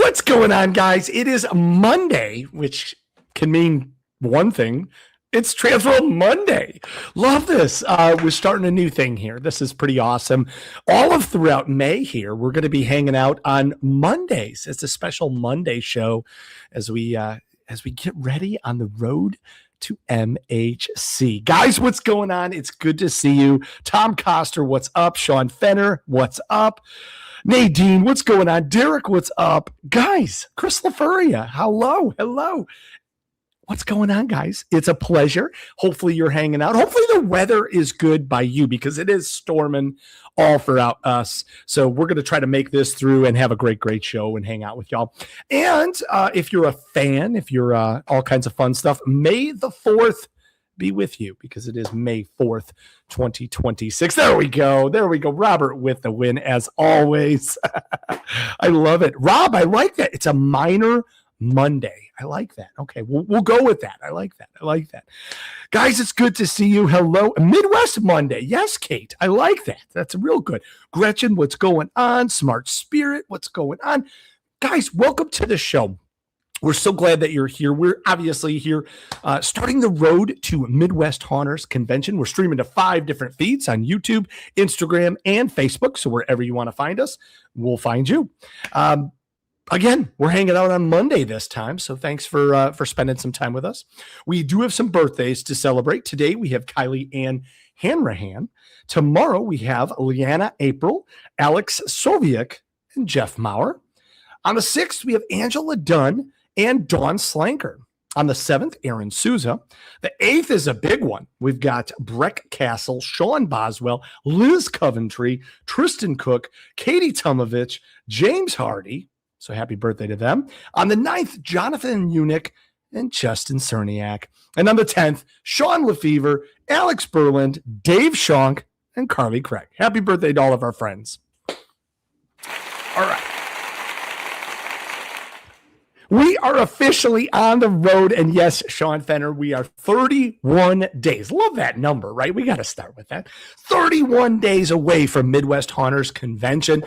What's going on, guys? It is Monday, which can mean one thing. It's TransWorld Monday. Love this. We're starting a new thing here. This is pretty awesome. All of throughout May here, we're going to be hanging out on Mondays. It's a special Monday show as we get ready on the road to MHC. Guys, what's going on? It's good to see you. Tom Coster, what's up? Sean Fenner, what's up? Nadine, what's going on? Derek, what's up? Guys, Chris LaFuria, hello. What's going on, guys? It's a pleasure. Hopefully you're hanging out. Hopefully the weather is good by you because it is storming all throughout us. So we're going to try to make this through and have a great show and hang out with y'all. And if you're a fan, if you're all kinds of fun stuff, May the 4th be with you because it is May 4th, 2026. There we go. Robert with the win as always. I love it. Rob, I like that. It's a minor Monday. I like that. Okay, we'll go with that. I like that. Guys, it's good to see you. Hello. Midwest Monday. Yes, Kate. I like that. That's real good. Gretchen, what's going on? Smart Spirit, what's going on? Guys, welcome to the show. We're so glad that you're here. We're obviously here starting the road to Midwest Haunters Convention. We're streaming to 5 different feeds on YouTube, Instagram, and Facebook. So wherever you want to find us, we'll find you. Again, we're hanging out on Monday this time, so thanks for spending some time with us. We do have some birthdays to celebrate. Today, we have Kylie Ann Hanrahan. Tomorrow, we have Leanna April, Alex Soviak, and Jeff Maurer. On the 6th, we have Angela Dunn and Dawn Slanker. On the 7th, Aaron Souza. The 8th is a big one. We've got Breck Castle, Sean Boswell, Liz Coventry, Tristan Cook, Katie Tumovich, James Hardy. So happy birthday to them. On the 9th, Jonathan Unick and Justin Cerniak. And on the 10th, Sean Lefevre, Alex Berland, Dave Schonk, and Carly Craig. Happy birthday to all of our friends. All right. We are officially on the road. And yes, Sean Fenner, we are 31 days. Love that number, right? We got to start with that. 31 days away from Midwest Haunters Convention.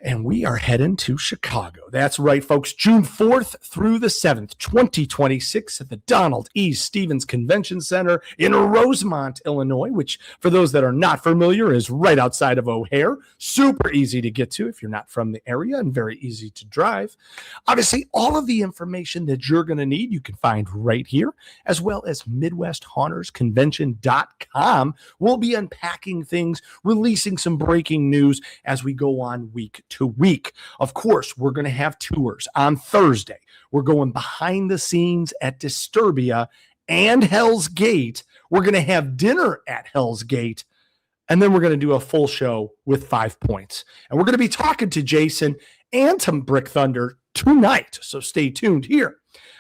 And we are heading to Chicago. That's right, folks. June 4th through the 7th, 2026 at the Donald E. Stevens Convention Center in Rosemont, Illinois, which for those that are not familiar is right outside of O'Hare. Super easy to get to if you're not from the area and very easy to drive. Obviously, all of the information that you're going to need you can find right here, as well as MidwestHauntersConvention.com. We'll be unpacking things, releasing some breaking news as we go on week to week. Of course, we're going to have tours on Thursday. We're going behind the scenes at Disturbia and Hell's Gate. We're going to have dinner at Hell's Gate. And then we're going to do a full show with 5 points. And we're going to be talking to Jason and to Brick Thunder tonight. So stay tuned here.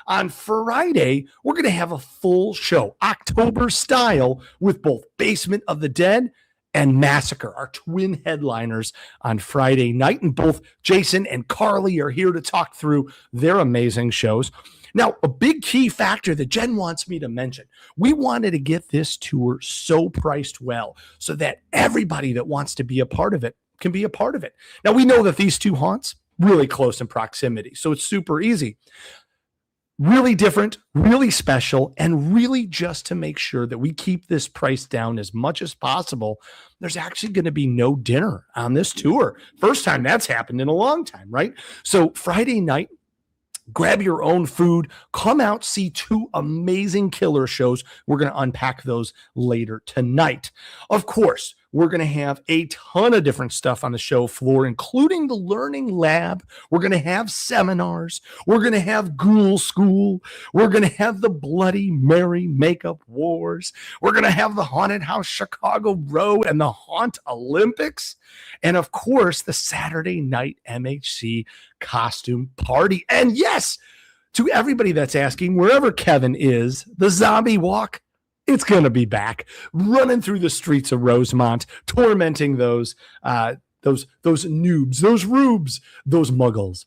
On Friday, we're going to have a full show, October style, with both Basement of the Dead and Massacre, our twin headliners on Friday night. And both Jason and Carly are here to talk through their amazing shows. Now, a big key factor that Jen wants me to mention, we wanted to get this tour so priced well so that everybody that wants to be a part of it can be a part of it. Now, we know that these two haunts really close in proximity, so it's super easy. Really different, really special, and really just to make sure that we keep this price down as much as possible, there's actually going to be no dinner on this tour. First time that's happened in a long time, right? So Friday night, grab your own food, come out, see 2 amazing killer shows. We're going to unpack those later tonight. Of course, we're going to have a ton of different stuff on the show floor, including the Learning Lab. We're going to have seminars. We're going to have Ghoul School. We're going to have the Bloody Mary Makeup Wars. We're going to have the Haunted House Chicago Road and the Haunt Olympics. And, of course, the Saturday night MHC costume party. And, yes, to everybody that's asking, wherever Kevin is, the zombie walk, it's going to be back, running through the streets of Rosemont, tormenting those noobs, those rubes, those muggles.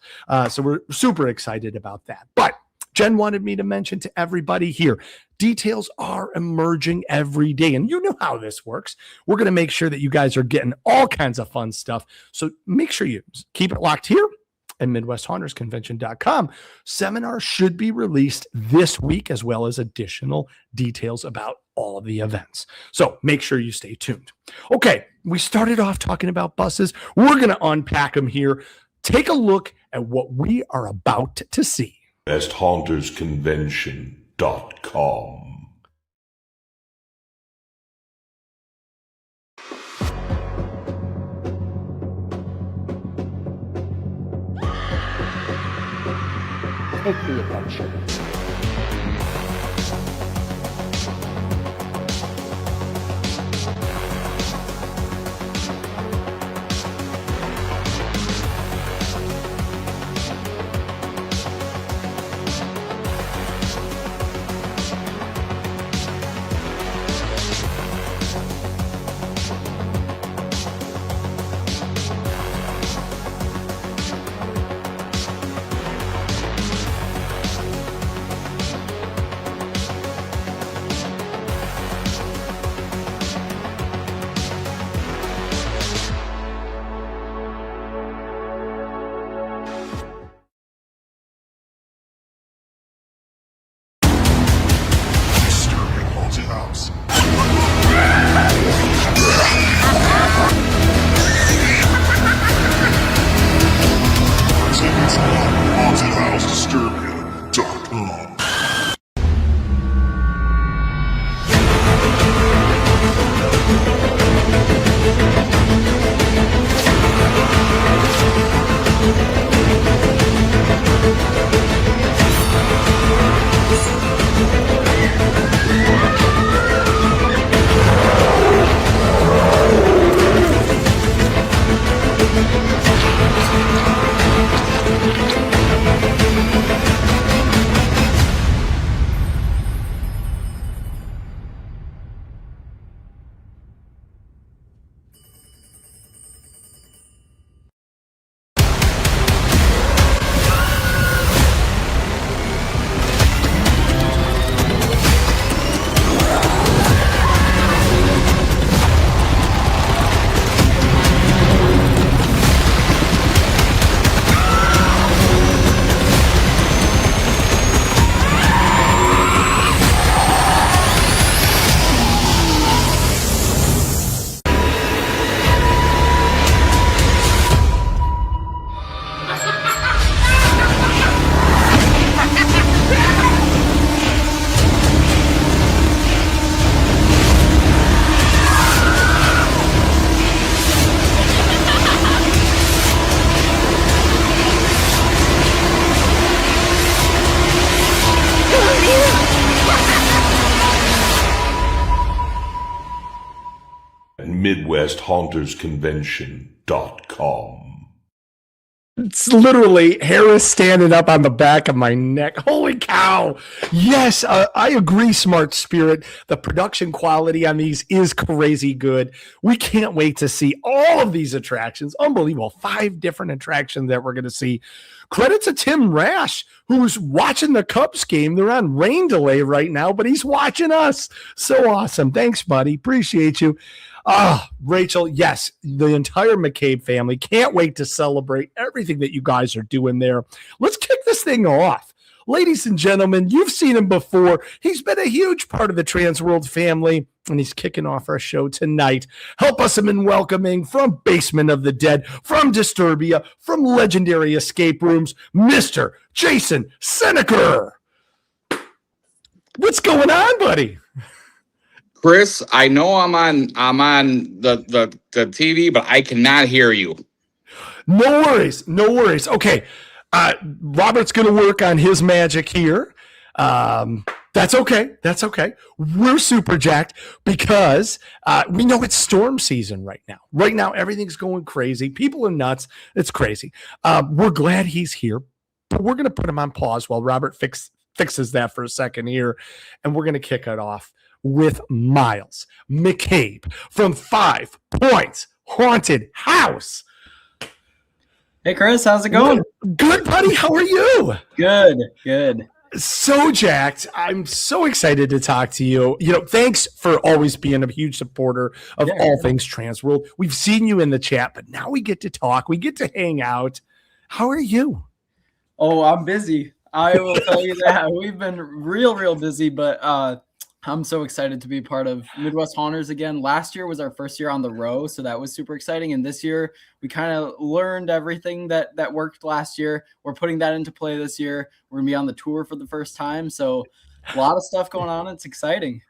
So we're super excited about that. But Jen wanted me to mention to everybody here, details are emerging every day. And you know how this works. We're going to make sure that you guys are getting all kinds of fun stuff. So make sure you keep it locked here and MidwestHauntersConvention.com. Seminar should be released this week, as well as additional details about all of the events. So make sure you stay tuned. Okay, we started off talking about buses. We're going to unpack them here. Take a look at what we are about to see. MidwestHauntersConvention.com. Take the adventure. Disturbia.com. MidwestHauntersConvention.com. It's literally hair is standing up on the back of my neck. Holy cow. Yes, I agree, Smart Spirit. The production quality on these is crazy good. We can't wait to see all of these attractions. Unbelievable. 5 different attractions that we're going to see. Credit to Tim Rash, who's watching the Cubs game. They're on rain delay right now, but he's watching us. So awesome. Thanks, buddy. Appreciate you. Rachel, yes, the entire McCabe family can't wait to celebrate everything that you guys are doing there. Let's kick this thing off. Ladies and gentlemen, you've seen him before. He's been a huge part of the TransWorld family, and he's kicking off our show tonight. Help us in welcoming from Basement of the Dead, from Disturbia, from Legendary Escape Rooms, Mr. Jason Seneker. What's going on, buddy? Chris, I know I'm on the TV, but I cannot hear you. No worries. Okay. Robert's going to work on his magic here. That's okay. We're super jacked because we know it's storm season right now. Right now, everything's going crazy. People are nuts. It's crazy. We're glad he's here, but we're going to put him on pause while Robert fixes that for a second here, and we're going to kick it off with Miles McCabe from 5 Points Haunted House. Hey, Chris, how's it going? Good, buddy. How are you? Good. So jacked. I'm so excited to talk to you. Thanks for always being a huge supporter of all things TransWorld. We've seen you in the chat, but now we get to talk. We get to hang out. How are you? Oh, I'm busy. I will tell you that. We've been real busy, but I'm so excited to be part of Midwest Haunters again. Last year was our first year on the row, so that was super exciting. And this year, we kind of learned everything that worked last year. We're putting that into play this year. We're going to be on the tour for the first time, so a lot of stuff going on. It's exciting.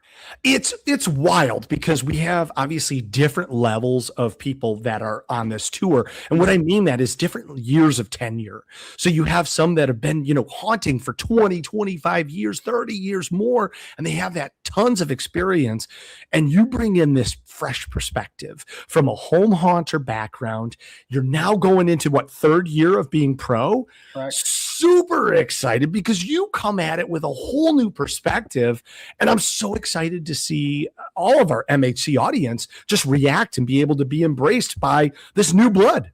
It's wild because we have obviously different levels of people that are on this tour. And what I mean that is different years of tenure. So you have some that have been, haunting for 20, 25 years, 30 years more, and they have that tons of experience. And you bring in this fresh perspective from a home haunter background. You're now going into third year of being pro? Correct. Super excited because you come at it with a whole new perspective. And I'm so excited to see all of our MHC audience just react and be able to be embraced by this new blood.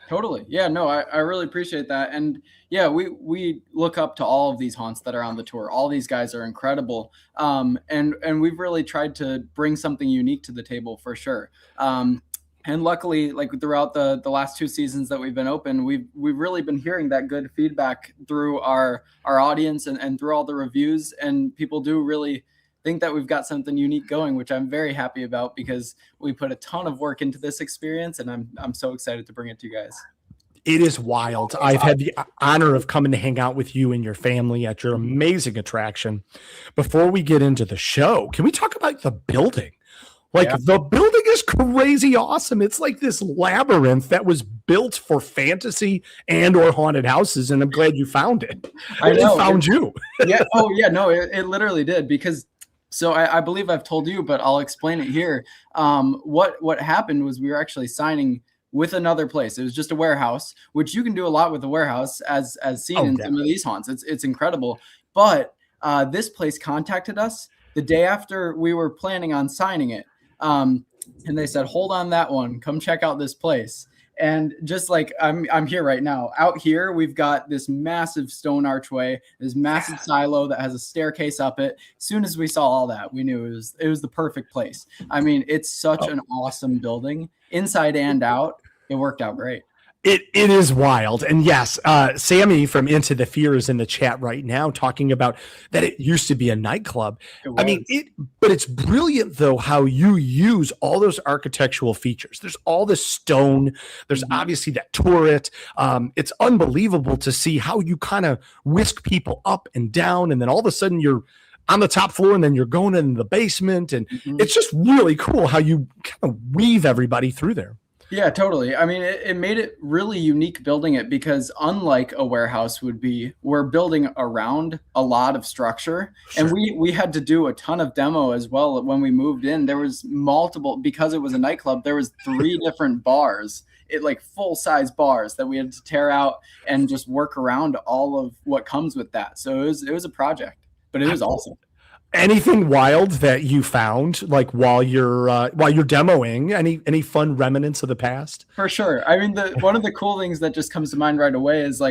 Totally. Yeah, no, I really appreciate that. And yeah, we look up to all of these haunts that are on the tour. All these guys are incredible. And we've really tried to bring something unique to the table for sure. And luckily, like throughout the last 2 seasons that we've been open, we've really been hearing that good feedback through our audience and through all the reviews. And people do really think that we've got something unique going, which I'm very happy about because we put a ton of work into this experience, and I'm so excited to bring it to you guys. It is wild. I've had the honor of coming to hang out with you and your family at your amazing attraction. Before we get into the show, can we talk about the building? The building is crazy awesome. It's like this labyrinth that was built for fantasy and or haunted houses, and I'm glad you found it. I know. It found you. Yeah. Oh, yeah. No, it literally did because. So I believe I've told you, but I'll explain it here. What happened was we were actually signing with another place. It was just a warehouse, which you can do a lot with a warehouse as seen in some of these haunts. It's incredible. But this place contacted us the day after we were planning on signing it. And they said, hold on that one. Come check out this place. And just like I'm here right now, out here, we've got this massive stone archway, this massive silo that has a staircase up it. As soon as we saw all that, we knew it was the perfect place. I mean, it's such an awesome building inside and out. It worked out great. It is wild. And yes, Sammy from Into the Fear is in the chat right now talking about that it used to be a nightclub. I mean, but it's brilliant though how you use all those architectural features. There's all this stone. There's obviously that turret. It's unbelievable to see how you kind of whisk people up and down, and then all of a sudden you're on the top floor and then you're going in the basement. And it's just really cool how you kind of weave everybody through there. Yeah, totally. I mean, it made it really unique building it because unlike a warehouse would be, we're building around a lot of structure. Sure. And we had to do a ton of demo as well. When we moved in, there was multiple, because it was a nightclub, there was 3 different bars, like full-size bars that we had to tear out and just work around all of what comes with that. So it was a project, but it was awesome. Anything wild that you found, like while you're demoing? Any fun remnants of the past? For sure. I mean, one of the cool things that just comes to mind right away is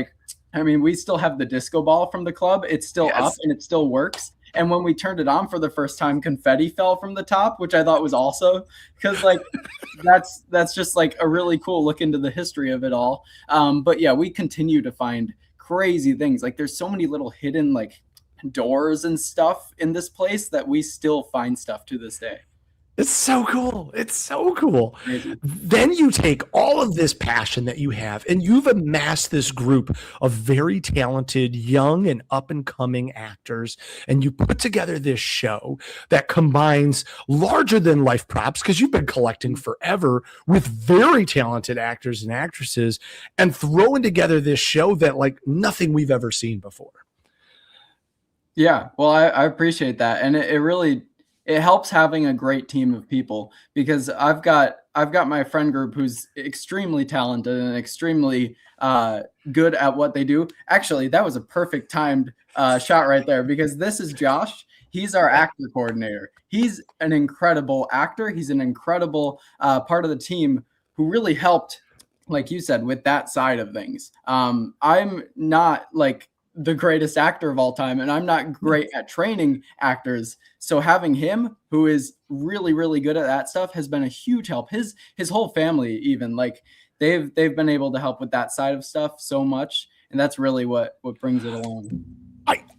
we still have the disco ball from the club. It's still up and it still works. And when we turned it on for the first time, confetti fell from the top, which I thought was also because that's just like a really cool look into the history of it all. But yeah, we continue to find crazy things. Like there's so many little hidden doors and stuff in this place that we still find stuff to this day. It's so cool. It's so cool. Amazing. Then you take all of this passion that you have and you've amassed this group of very talented young and up and coming actors, and you put together this show that combines larger than life props, because you've been collecting forever, with very talented actors and actresses, and throwing together this show that nothing we've ever seen before. Yeah, well, I appreciate that, and it helps having a great team of people, because I've got my friend group who's extremely talented and extremely good at what they do. Actually, that was a perfect timed shot right there, because this is Josh. He's our actor coordinator. He's an incredible actor. He's an incredible part of the team who really helped, like you said, with that side of things. I'm not the greatest actor of all time, and I'm not great at training actors. So having him, who is really, really good at that stuff, has been a huge help. His whole family, even they've been able to help with that side of stuff so much, and that's really what brings it along.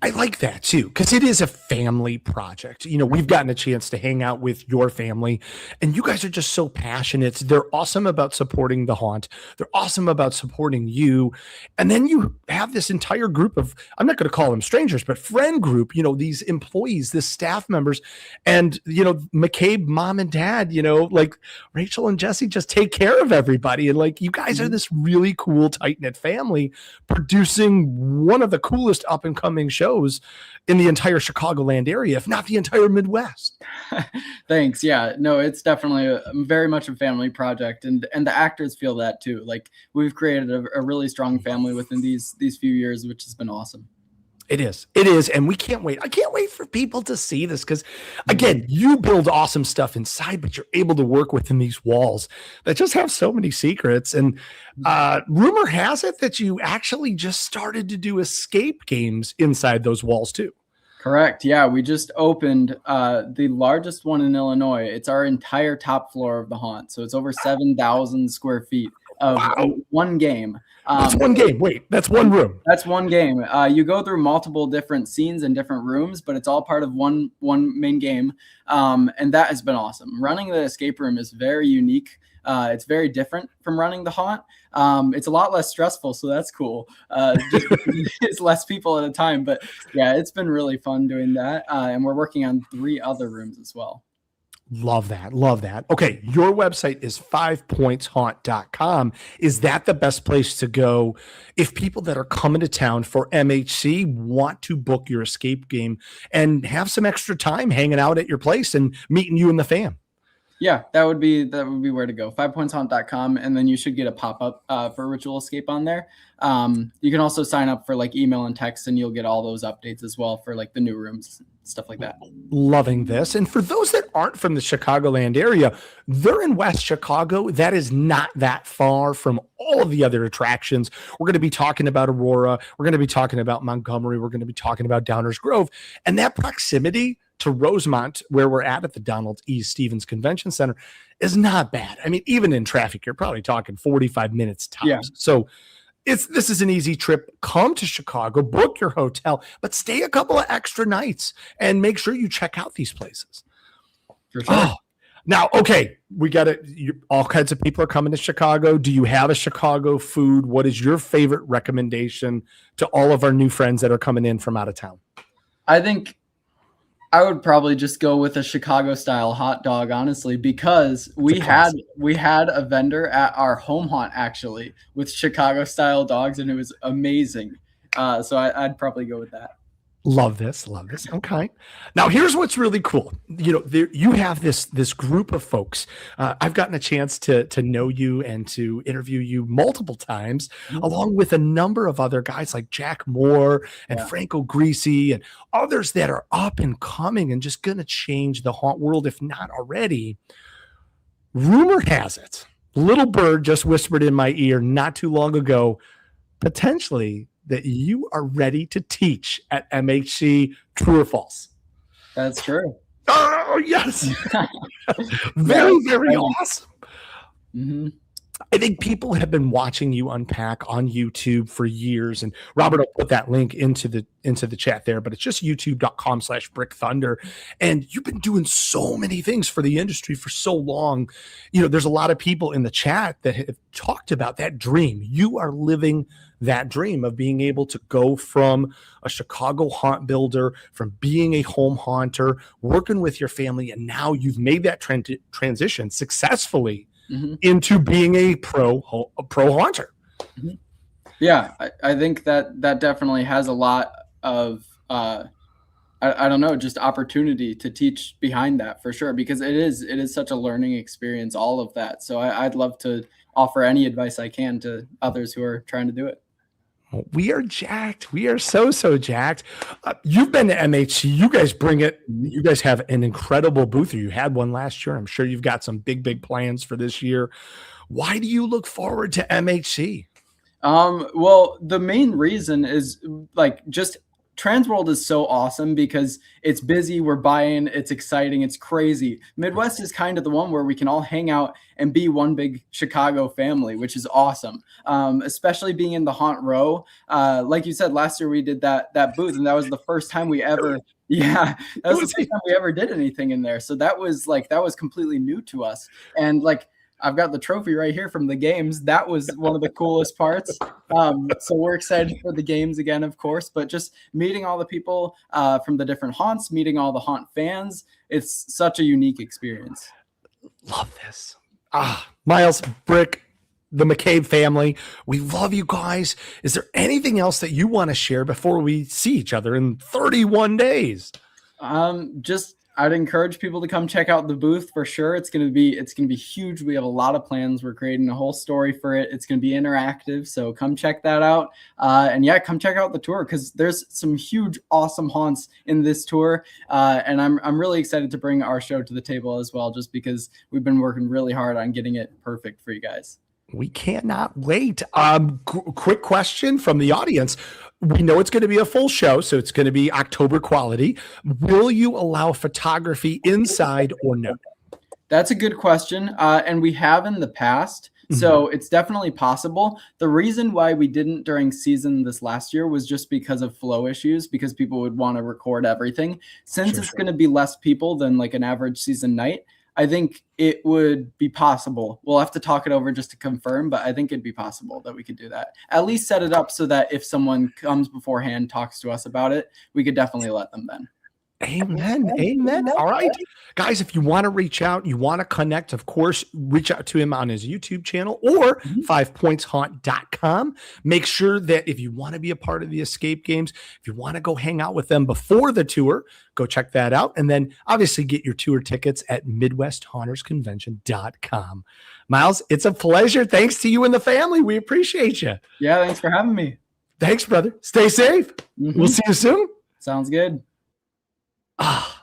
I like that too, because it is a family project. We've gotten a chance to hang out with your family, and you guys are just so passionate. They're awesome about supporting the haunt. They're awesome about supporting you. And then you have this entire group of, I'm not going to call them strangers, but friend group, these employees, this staff members, and, McCabe, mom and dad, like Rachel and Jesse just take care of everybody. And like, you guys are this really cool, tight knit family producing one of the coolest up and coming shows in the entire Chicagoland area, if not the entire Midwest. Thanks. Yeah, no, it's definitely very much a family project, and the actors feel that too. Like, we've created a really strong family within these few years, which has been awesome. It is. And we can't wait. I can't wait for people to see this because, again, you build awesome stuff inside, but you're able to work within these walls that just have so many secrets. And rumor has it that you actually just started to do escape games inside those walls too. Correct. Yeah, we just opened the largest one in Illinois. It's our entire top floor of the haunt. So it's over 7,000 square feet of one game. That's one game. Wait, that's one room. That's one game. You go through multiple different scenes and different rooms, but it's all part of one main game. And that has been awesome. Running the escape room is very unique. It's very different from running the haunt. It's a lot less stressful, so that's cool. It's less people at a time, but yeah, it's been really fun doing that. And we're working on 3 other rooms as well. Love that. Love that. Okay. Your website is 5pointshaunt.com. Is that the best place to go if people that are coming to town for MHC want to book your escape game and have some extra time hanging out at your place and meeting you and the fam? Yeah, that would be where to go. 5pointshaunt.com, and then you should get a pop-up for Ritual Escape on there. You can also sign up for like email and text, and you'll get all those updates as well for like the new rooms, stuff like that. Loving this. And for those that aren't from the Chicagoland area, they're in West Chicago. That is not that far from all of the other attractions. We're going to be talking about Aurora. We're going to be talking about Montgomery. We're going to be talking about Downers Grove. And that proximity to Rosemont, where we're at the Donald E. Stevens Convention Center, is not bad. I mean, even in traffic, you're probably talking 45 minutes tops. Yeah. So this is an easy trip. Come to Chicago, book your hotel, but stay a couple of extra nights and make sure you check out these places. For sure. Now, okay, we got it. All kinds of people are coming to Chicago. Do you have a Chicago food? What is your favorite recommendation to all of our new friends that are coming in from out of town? I think I would probably just go with a Chicago style hot dog, honestly, because we had a vendor at our home haunt actually with Chicago style dogs, and it was amazing. So I'd probably go with that. Love this. Okay. Now here's what's really cool. You have this group of folks. I've gotten a chance to know you and to interview you multiple times, along with a number of other guys like Jack Moore and Franco Greasy and others that are up and coming and just going to change the haunt world, if not already. Rumor has it, Little Bird just whispered in my ear not too long ago, potentially, that you are ready to teach at MHC. True or false? That's true. Oh, yes. Very awesome. Mm-hmm. I think people have been watching you unpack on YouTube for years, and Robert will put that link into the chat there, but it's just youtube.com/BrickThunder. And you've been doing so many things for the industry for so long. There's a lot of people in the chat that have talked about that dream. You are living that dream of being able to go from a Chicago haunt builder, from being a home haunter, working with your family, and now you've made that transition successfully into being a pro haunter. Mm-hmm. Yeah, I think that definitely has a lot of I don't know, just opportunity to teach behind that for sure, because it is such a learning experience, all of that. So I'd love to offer any advice I can to others who are trying to do it. We are jacked. We are so jacked. You've been to MHC. You guys bring it. You guys have an incredible booth. You had one last year. I'm sure you've got some big plans for this year. Why do you look forward to MHC? Well, the main reason is like just TransWorld is so awesome because it's busy, we're buying, it's exciting, it's crazy. Midwest is kind of the one where we can all hang out and be one big Chicago family, which is awesome. Especially being in the haunt row. Like you said, last year we did that booth, and that was the first time we ever that was the first time we ever did anything in there. So that was completely new to us. And like, I've got the trophy right here from the games. That was one of the coolest parts. So we're excited for the games again, of course, but just meeting all the people from the different haunts, meeting all the haunt fans. It's such a unique experience. Love this. Miles, Brick, the McCabe family, we love you guys. Is there anything else that you want to share before we see each other in 31 days? I'd encourage people to come check out the booth for sure. It's gonna be huge. We have a lot of plans. We're creating a whole story for it. It's gonna be interactive, so come check that out. And yeah, come check out the tour because there's some huge, awesome haunts in this tour. And I'm really excited to bring our show to the table as well, just because we've been working really hard on getting it perfect for you guys. We cannot wait. Quick question from the audience. We know it's going to be a full show, so it's going to be October quality. Will you allow photography inside or no? That's a good question. And we have in the past. So it's definitely possible. The reason why we didn't during season this last year was just because of flow issues, because people would want to record everything. Since it's going to be less people than like an average season night, I think it would be possible. We'll have to talk it over just to confirm, but I think it'd be possible that we could do that. At least set it up so that if someone comes beforehand, talks to us about it, we could definitely let them then. Amen. Amen. All right. Guys, if you want to reach out, you want to connect, of course, reach out to him on his YouTube channel or 5pointshaunt.com. Make sure that if you want to be a part of the escape games, if you want to go hang out with them before the tour, go check that out. And then obviously get your tour tickets at MidwestHauntersConvention.com. Miles, it's a pleasure. Thanks to you and the family. We appreciate you. Yeah, thanks for having me. Thanks, brother. Stay safe. We'll see you soon. Sounds good.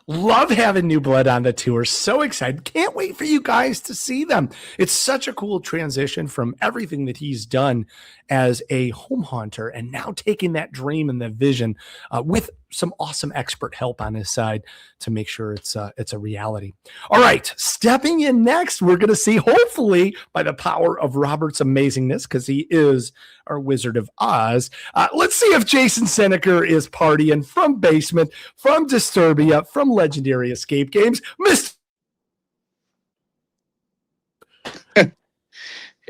Love having New Blood on the tour. So excited. Can't wait for you guys to see them. It's such a cool transition from everything that he's done as a home haunter and now taking that dream and the vision with some awesome expert help on his side to make sure it's a reality. All right, stepping in next, we're going to see, hopefully by the power of Robert's amazingness, because he is our Wizard of Oz. Let's see if Jason Seneker is partying from Basement, from Disturbia, from Legendary Escape Games.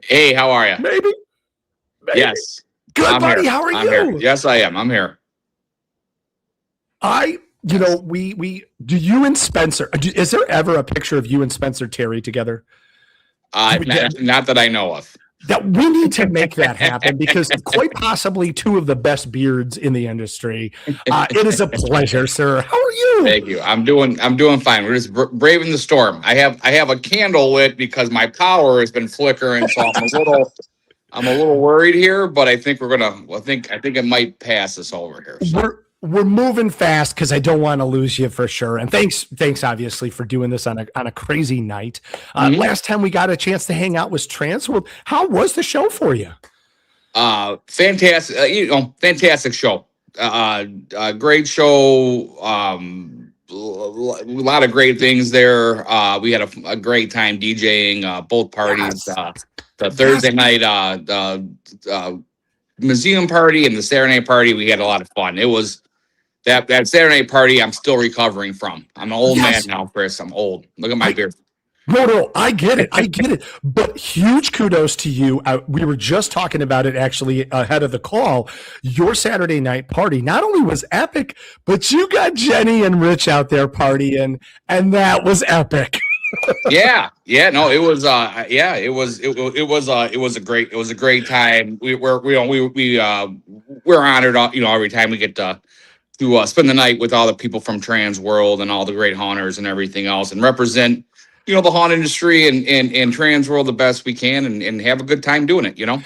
Hey, how are you? Maybe. Yes. Good, I'm buddy. here. How are I'm you? here. Yes, I am. I'm here. We do you and Spencer, is there ever a picture of you and Spencer Terry together? Not that I know of. That we need to make that happen because quite possibly two of the best beards in the industry. It is a pleasure, sir. How are you? Thank you. I'm doing fine. We're just braving the storm. I have a candle lit because my power has been flickering, so I'm a little worried here, but I think I think it might pass us over here. So. We're moving fast because I don't want to lose you for sure. And thanks obviously for doing this on a crazy night. Last time we got a chance to hang out was TransWorld. How was the show for you? Fantastic. Fantastic show. Great show. A lot of great things there. We had a great time DJing both parties. Yes. The Thursday night museum party and the Saturday night party. We had a lot of fun. It was that Saturday night party I'm still recovering from. I'm an old man now, Chris. I'm old. Look at my beard. No, I get it. But huge kudos to you. We were just talking about it actually ahead of the call. Your Saturday night party not only was epic, but you got Jenny and Rich out there partying, and that was epic. Yeah. No, it was. It was a great time. We're honored. Every time we get to spend the night with all the people from TransWorld and all the great haunters and everything else, and represent the haunt industry and TransWorld the best we can, and have a good time doing it. You know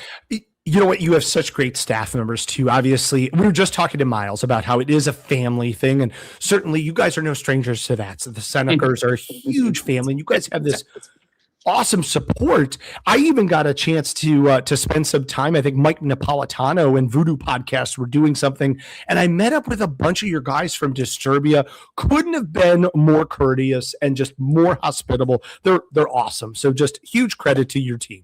what? You have such great staff members too. Obviously, we were just talking to Miles about how it is a family thing, and certainly you guys are no strangers to that. So the Senekers are a huge family. And you guys have this awesome support. I even got a chance to spend some time. I think Mike Napolitano and Voodoo Podcast were doing something, and I met up with a bunch of your guys from Disturbia. Couldn't have been more courteous and just more hospitable. They're awesome. So just huge credit to your team.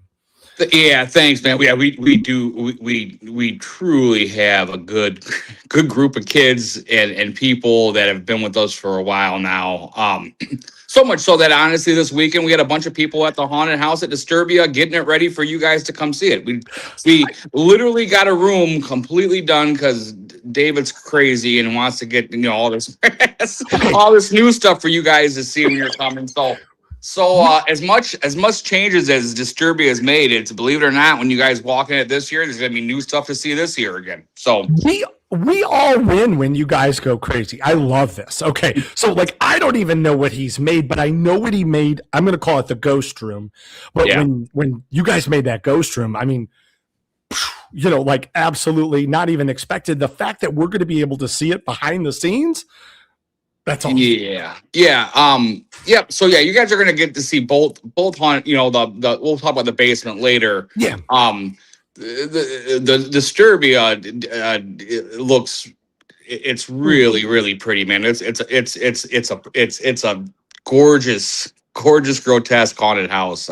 Yeah, thanks, man. Yeah, we truly have a good group of kids and people that have been with us for a while now. So much so that honestly, this weekend we had a bunch of people at the haunted house at Disturbia getting it ready for you guys to come see it. We literally got a room completely done because David's crazy and wants to get all this all this new stuff for you guys to see when you're coming. So as much changes as Disturbia has made, it's believe it or not, when you guys walk in it this year, there's gonna be new stuff to see this year again. So we all win when you guys go crazy. I love this. Okay, so like I don't even know what he's made, but I know what he made. I'm gonna call it the ghost room. But when you guys made that ghost room, I mean, like absolutely not even expected. The fact that we're gonna be able to see it behind the scenes. That's awesome. Yeah. Yep. So yeah, you guys are gonna get to see both haunted. We'll talk about the basement later. Yeah. The Disturbia looks. It's really pretty, man. It's a gorgeous grotesque haunted house.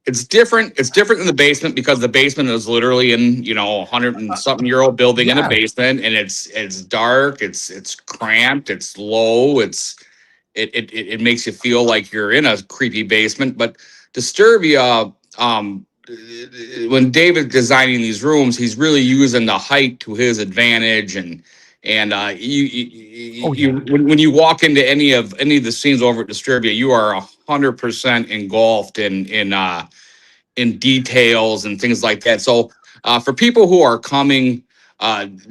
It's different. It's different than the basement because the basement is literally in 100 and something year old building in the basement, and it's dark. It's cramped. It's low. It makes you feel like you're in a creepy basement. But Disturbia, when David designing these rooms, he's really using the height to his advantage, and when you walk into any of the scenes over at Disturbia, you are 100% engulfed in details and things like that. So for people who are coming,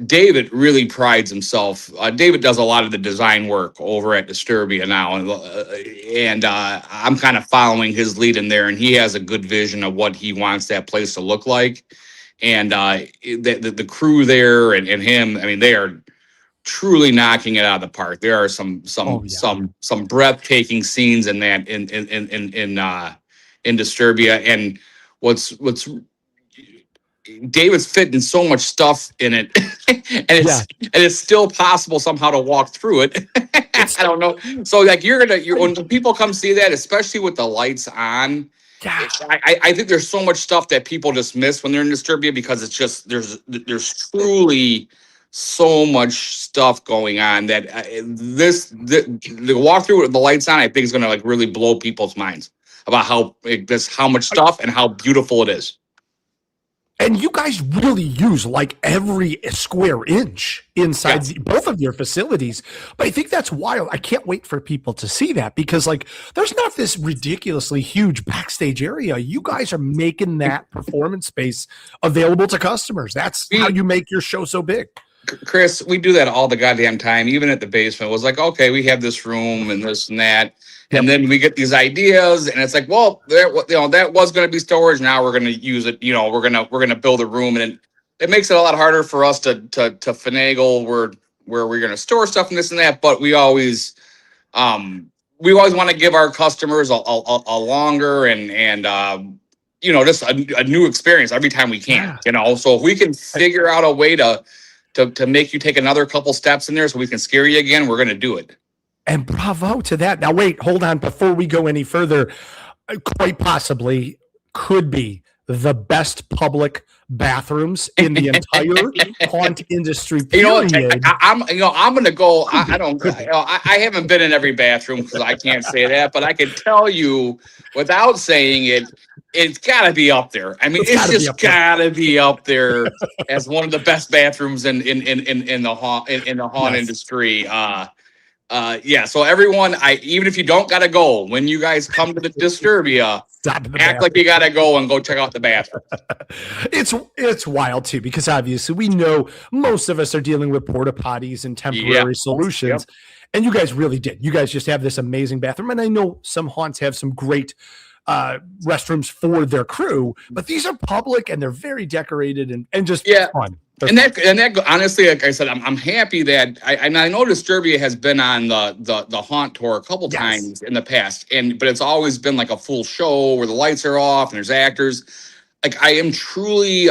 David really prides himself. David does a lot of the design work over at Disturbia now, and I'm kind of following his lead in there, and he has a good vision of what he wants that place to look like. And the crew there and him, I mean, they are truly knocking it out of the park. There are some breathtaking scenes in that in Disturbia, and what's David's fitting so much stuff in it, and it's still possible somehow to walk through it. I don't know. So like when people come see that, especially with the lights on. Yeah. I think there's so much stuff that people just miss when they're in Disturbia because it's just there's truly so much stuff going on that the walkthrough with the lights on, I think is going to like really blow people's minds about how much stuff and how beautiful it is. And you guys really use like every square inch inside both of your facilities. But I think that's wild. I can't wait for people to see that because like there's not this ridiculously huge backstage area. You guys are making that performance space available to customers. That's how you make your show so big. Chris, we do that all the goddamn time, even at the basement. It was like, okay, we have this room and this and that. And then we get these ideas, and it's like, well, that was going to be storage. Now we're going to use it. We're gonna build a room, and it makes it a lot harder for us to finagle where we're going to store stuff and this and that. But we always want to give our customers a longer and just a new experience every time we can. So if we can figure out a way to make you take another couple steps in there, so we can scare you again, we're going to do it. And bravo to that. Now, wait, hold on. Before we go any further, quite possibly could be the best public bathrooms in the entire haunt industry. Period. I'm going to go. I haven't been in every bathroom because I can't say that, but I can tell you without saying it, it's got to be up there. I mean, it's just got to be up there as one of the best bathrooms in the haunt industry. So everyone, even if you don't gotta go, when you guys come to the Disturbia, act like you gotta go and go check out the bathroom. It's wild too, because obviously we know most of us are dealing with porta potties and temporary solutions. Yep. And you guys really did. You guys just have this amazing bathroom. And I know some haunts have some great restrooms for their crew, but these are public and they're very decorated and just fun. And that honestly, like I said, I'm happy that I know Disturbia has been on the haunt tour a couple times in the past, but it's always been like a full show where the lights are off and there's actors. Like I am truly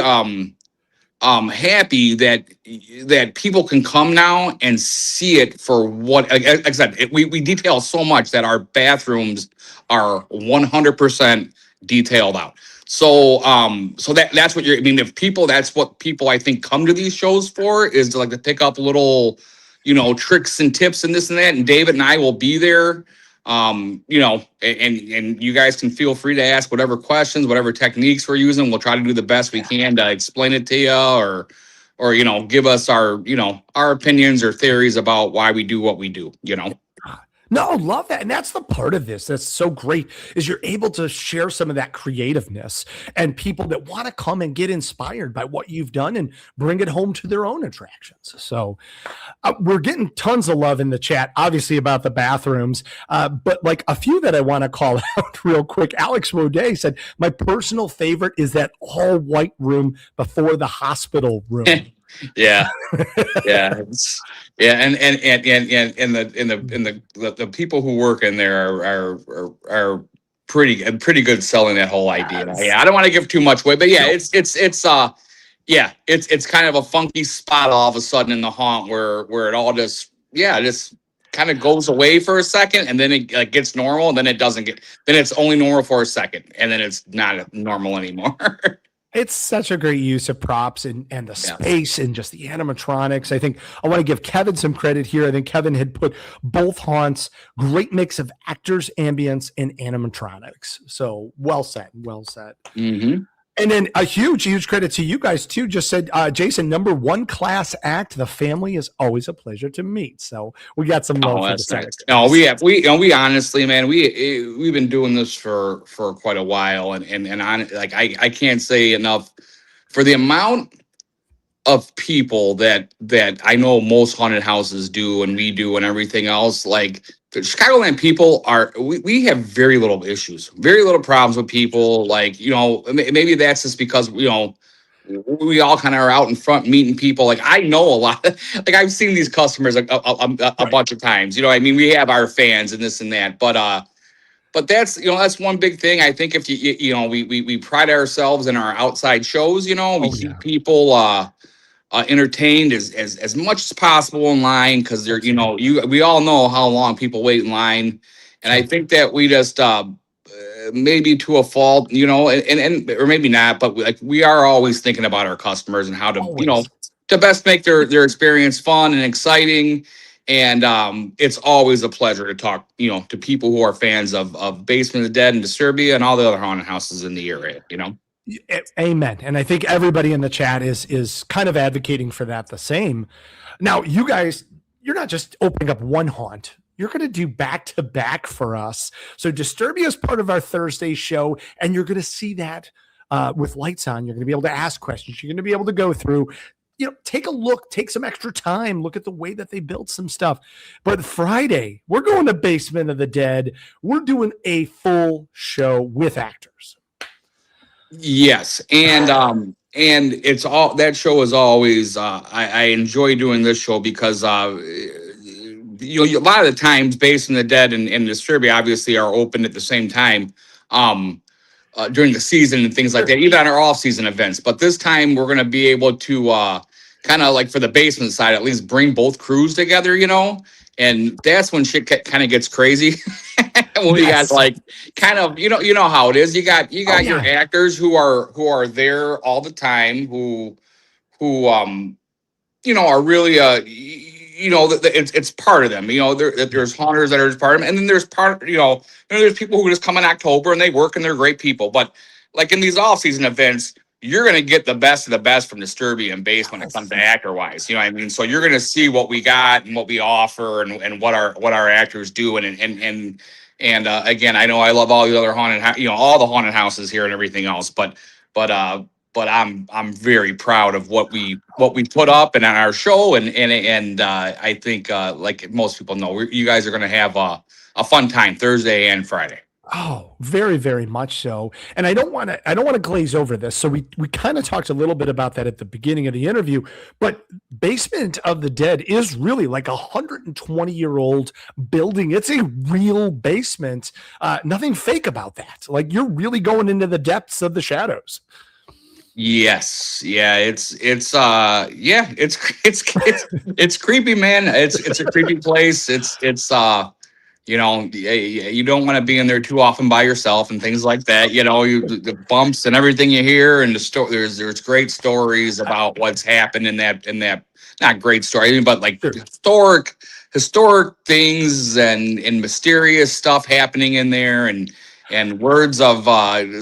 happy that people can come now and see it for what, like I said, we detail so much that our bathrooms are 100% detailed out. So that's what I mean, if people, that's what people I think come to these shows for, is to pick up little, tricks and tips and this and that. And David and I will be there. And you guys can feel free to ask whatever questions, whatever techniques we're using. We'll try to do the best we can to explain it to you, or give us our opinions or theories about why we do what we do. No, love that. And that's the part of this that's so great, is you're able to share some of that creativeness and people that want to come and get inspired by what you've done and bring it home to their own attractions. So we're getting tons of love in the chat, obviously, about the bathrooms, but like a few that I want to call out real quick. Alex Rodet said, my personal favorite is that all white room before the hospital room. Yeah. And the people who work in there are pretty good selling that whole idea. Yeah, I don't want to give too much away, but yeah, it's kind of a funky spot all of a sudden in the haunt where it all just kind of goes away for a second, and then it gets normal, and then it's only normal for a second, and then it's not normal anymore. It's such a great use of props and the space and just the animatronics. I think I want to give Kevin some credit here. I think Kevin had put both haunts, great mix of actors, ambience, and animatronics. So well said. Mm-hmm. And then a huge credit to you guys too. Just said, Jason, number one class act. The family is always a pleasure to meet. So we got some love for the Senekers. No, we honestly, man, we've been doing this for quite a while, and I can't say enough for the amount of people that I know most haunted houses do, and we do, and everything else. Like the Chicagoland people we have very little issues, very little problems with people. Like, maybe that's just because, we all kind of are out in front meeting people. Like, I know a lot, like I've seen these customers a bunch of times, we have our fans and this and that, but that's, that's one big thing. I think if we pride ourselves in our outside shows, we keep people, entertained as much as possible in line, because they're we all know how long people wait in line, and I think that we just maybe to a fault, and or maybe not, but we are always thinking about our customers and how to to best make their experience fun and exciting. And it's always a pleasure to talk to people who are fans of Basement of the Dead and Disturbia and all the other haunted houses in the area. Amen. And I think everybody in the chat is kind of advocating for that the same. Now, you guys, you're not just opening up one haunt. You're going to do back-to-back for us. So Disturbia is part of our Thursday show, and you're going to see that with lights on. You're going to be able to ask questions. You're going to be able to go through, take a look, take some extra time, look at the way that they built some stuff. But Friday, we're going to Basement of the Dead. We're doing a full show with actors. Yes, and it's all, that show is always I enjoy doing this show because a lot of the times Basement of the Dead and Disturbia obviously are open at the same time during the season and things like that, even on our off-season events. But this time we're going to be able to kind of, like, for the basement side, at least bring both crews together, and that's when shit kind of gets crazy. When we got kind of, how it is. You got your actors who are there all the time, who are really it's part of them. There's haunters that are part of them, and then there's there's people who just come in October and they work and they're great people. But like in these off-season events, you're going to get the best of the best from Disturbia and Base when it comes to actor wise. So you're going to see what we got and what we offer and what our actors do. And again, I know I love all the other all the haunted houses here and everything else, but I'm very proud of what we put up and on our show. And I think, like most people know, you guys are going to have a fun time Thursday and Friday. Oh, very, very much so. And I don't want to glaze over this. So we kind of talked a little bit about that at the beginning of the interview, but Basement of the Dead is really like a 120-year-old building. It's a real basement. Nothing fake about that. Like you're really going into the depths of the shadows. Yes, yeah, it's creepy, man. It's a creepy place. You don't want to be in there too often by yourself and things like that. The bumps and everything you hear, and there's great stories about what's happened in that not great story, but like Sure. historic things and mysterious stuff happening in there, and words of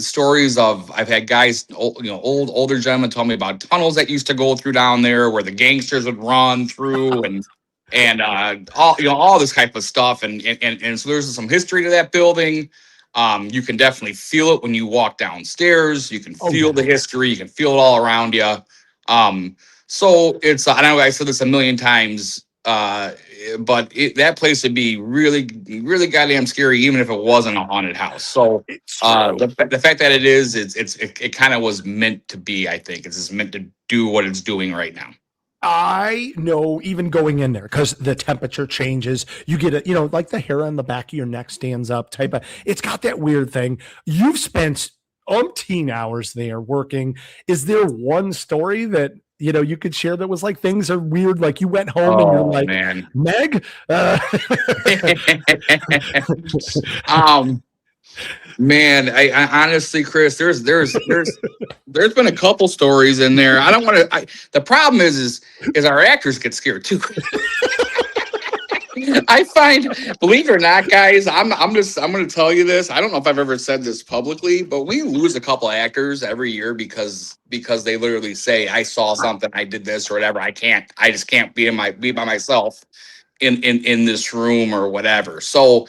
stories of I've had guys, older gentlemen tell me about tunnels that used to go through down there where the gangsters would run through, and all this type of stuff, and so there's some history to that building. You can definitely feel it when you walk downstairs. You can Oh, feel yeah. the history. You can feel it all around you. So it's I know I said this a million times, but that place would be really, really goddamn scary, even if it wasn't a haunted house. So It's true. the fact that it kind of was meant to be. I think it's just meant to do what it's doing right now. I know even going in there because the temperature changes. You get like the hair on the back of your neck stands up type of, it's got that weird thing. You've spent umpteen hours there working. Is there one story that, you could share that was like things are weird? Like you went home and you're Oh like, man. Meg, um Man, I honestly, Chris, there's been a couple stories in there. I don't want to. The problem is our actors get scared too. I find, believe it or not, guys, I'm going to tell you this. I don't know if I've ever said this publicly, but we lose a couple actors every year because they literally say, I saw something, I did this or whatever. I just can't be by myself in this room or whatever. So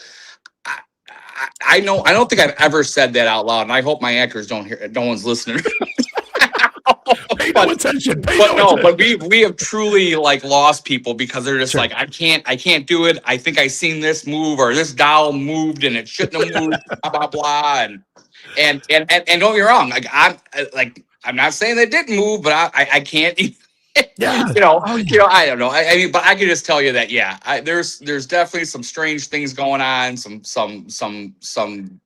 I know I don't think I've ever said that out loud, and I hope my actors don't hear it. No one's listening. pay no attention. But we have truly like lost people because they're just like, I can't do it. I think I seen this move or this doll moved and it shouldn't have moved. Blah blah blah. And don't get me wrong. I'm not saying they didn't move, but I can't. Yeah. I don't know. I mean, but I can just tell you that, there's definitely some strange things going on, some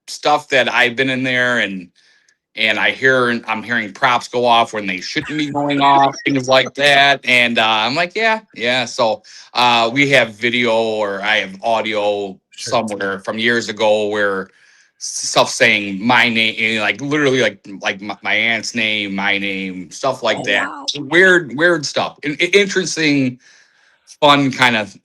stuff that I've been in there and I'm hearing props go off when they shouldn't be going off, things like that. And I'm like, yeah. So we have video or I have audio somewhere from years ago where stuff saying my name, like literally like my aunt's name, my name, stuff like that. Wow. Weird stuff. Interesting, fun kind of,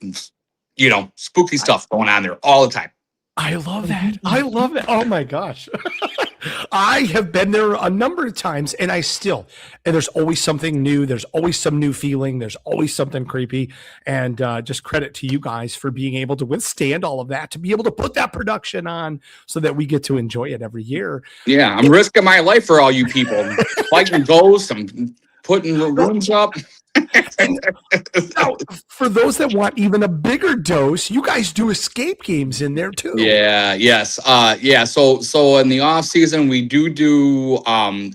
spooky stuff going on there all the time. I love that. I love it. Oh my gosh. I have been there a number of times and there's always something new. There's always some new feeling. There's always something creepy. And just credit to you guys for being able to withstand all of that, to be able to put that production on so that we get to enjoy it every year. Yeah, I'm risking my life for all you people. Fighting ghosts, I'm putting rooms up. Now, for those that want even a bigger dose, you guys do escape games in there too. Yeah, yes. So in the off season, we do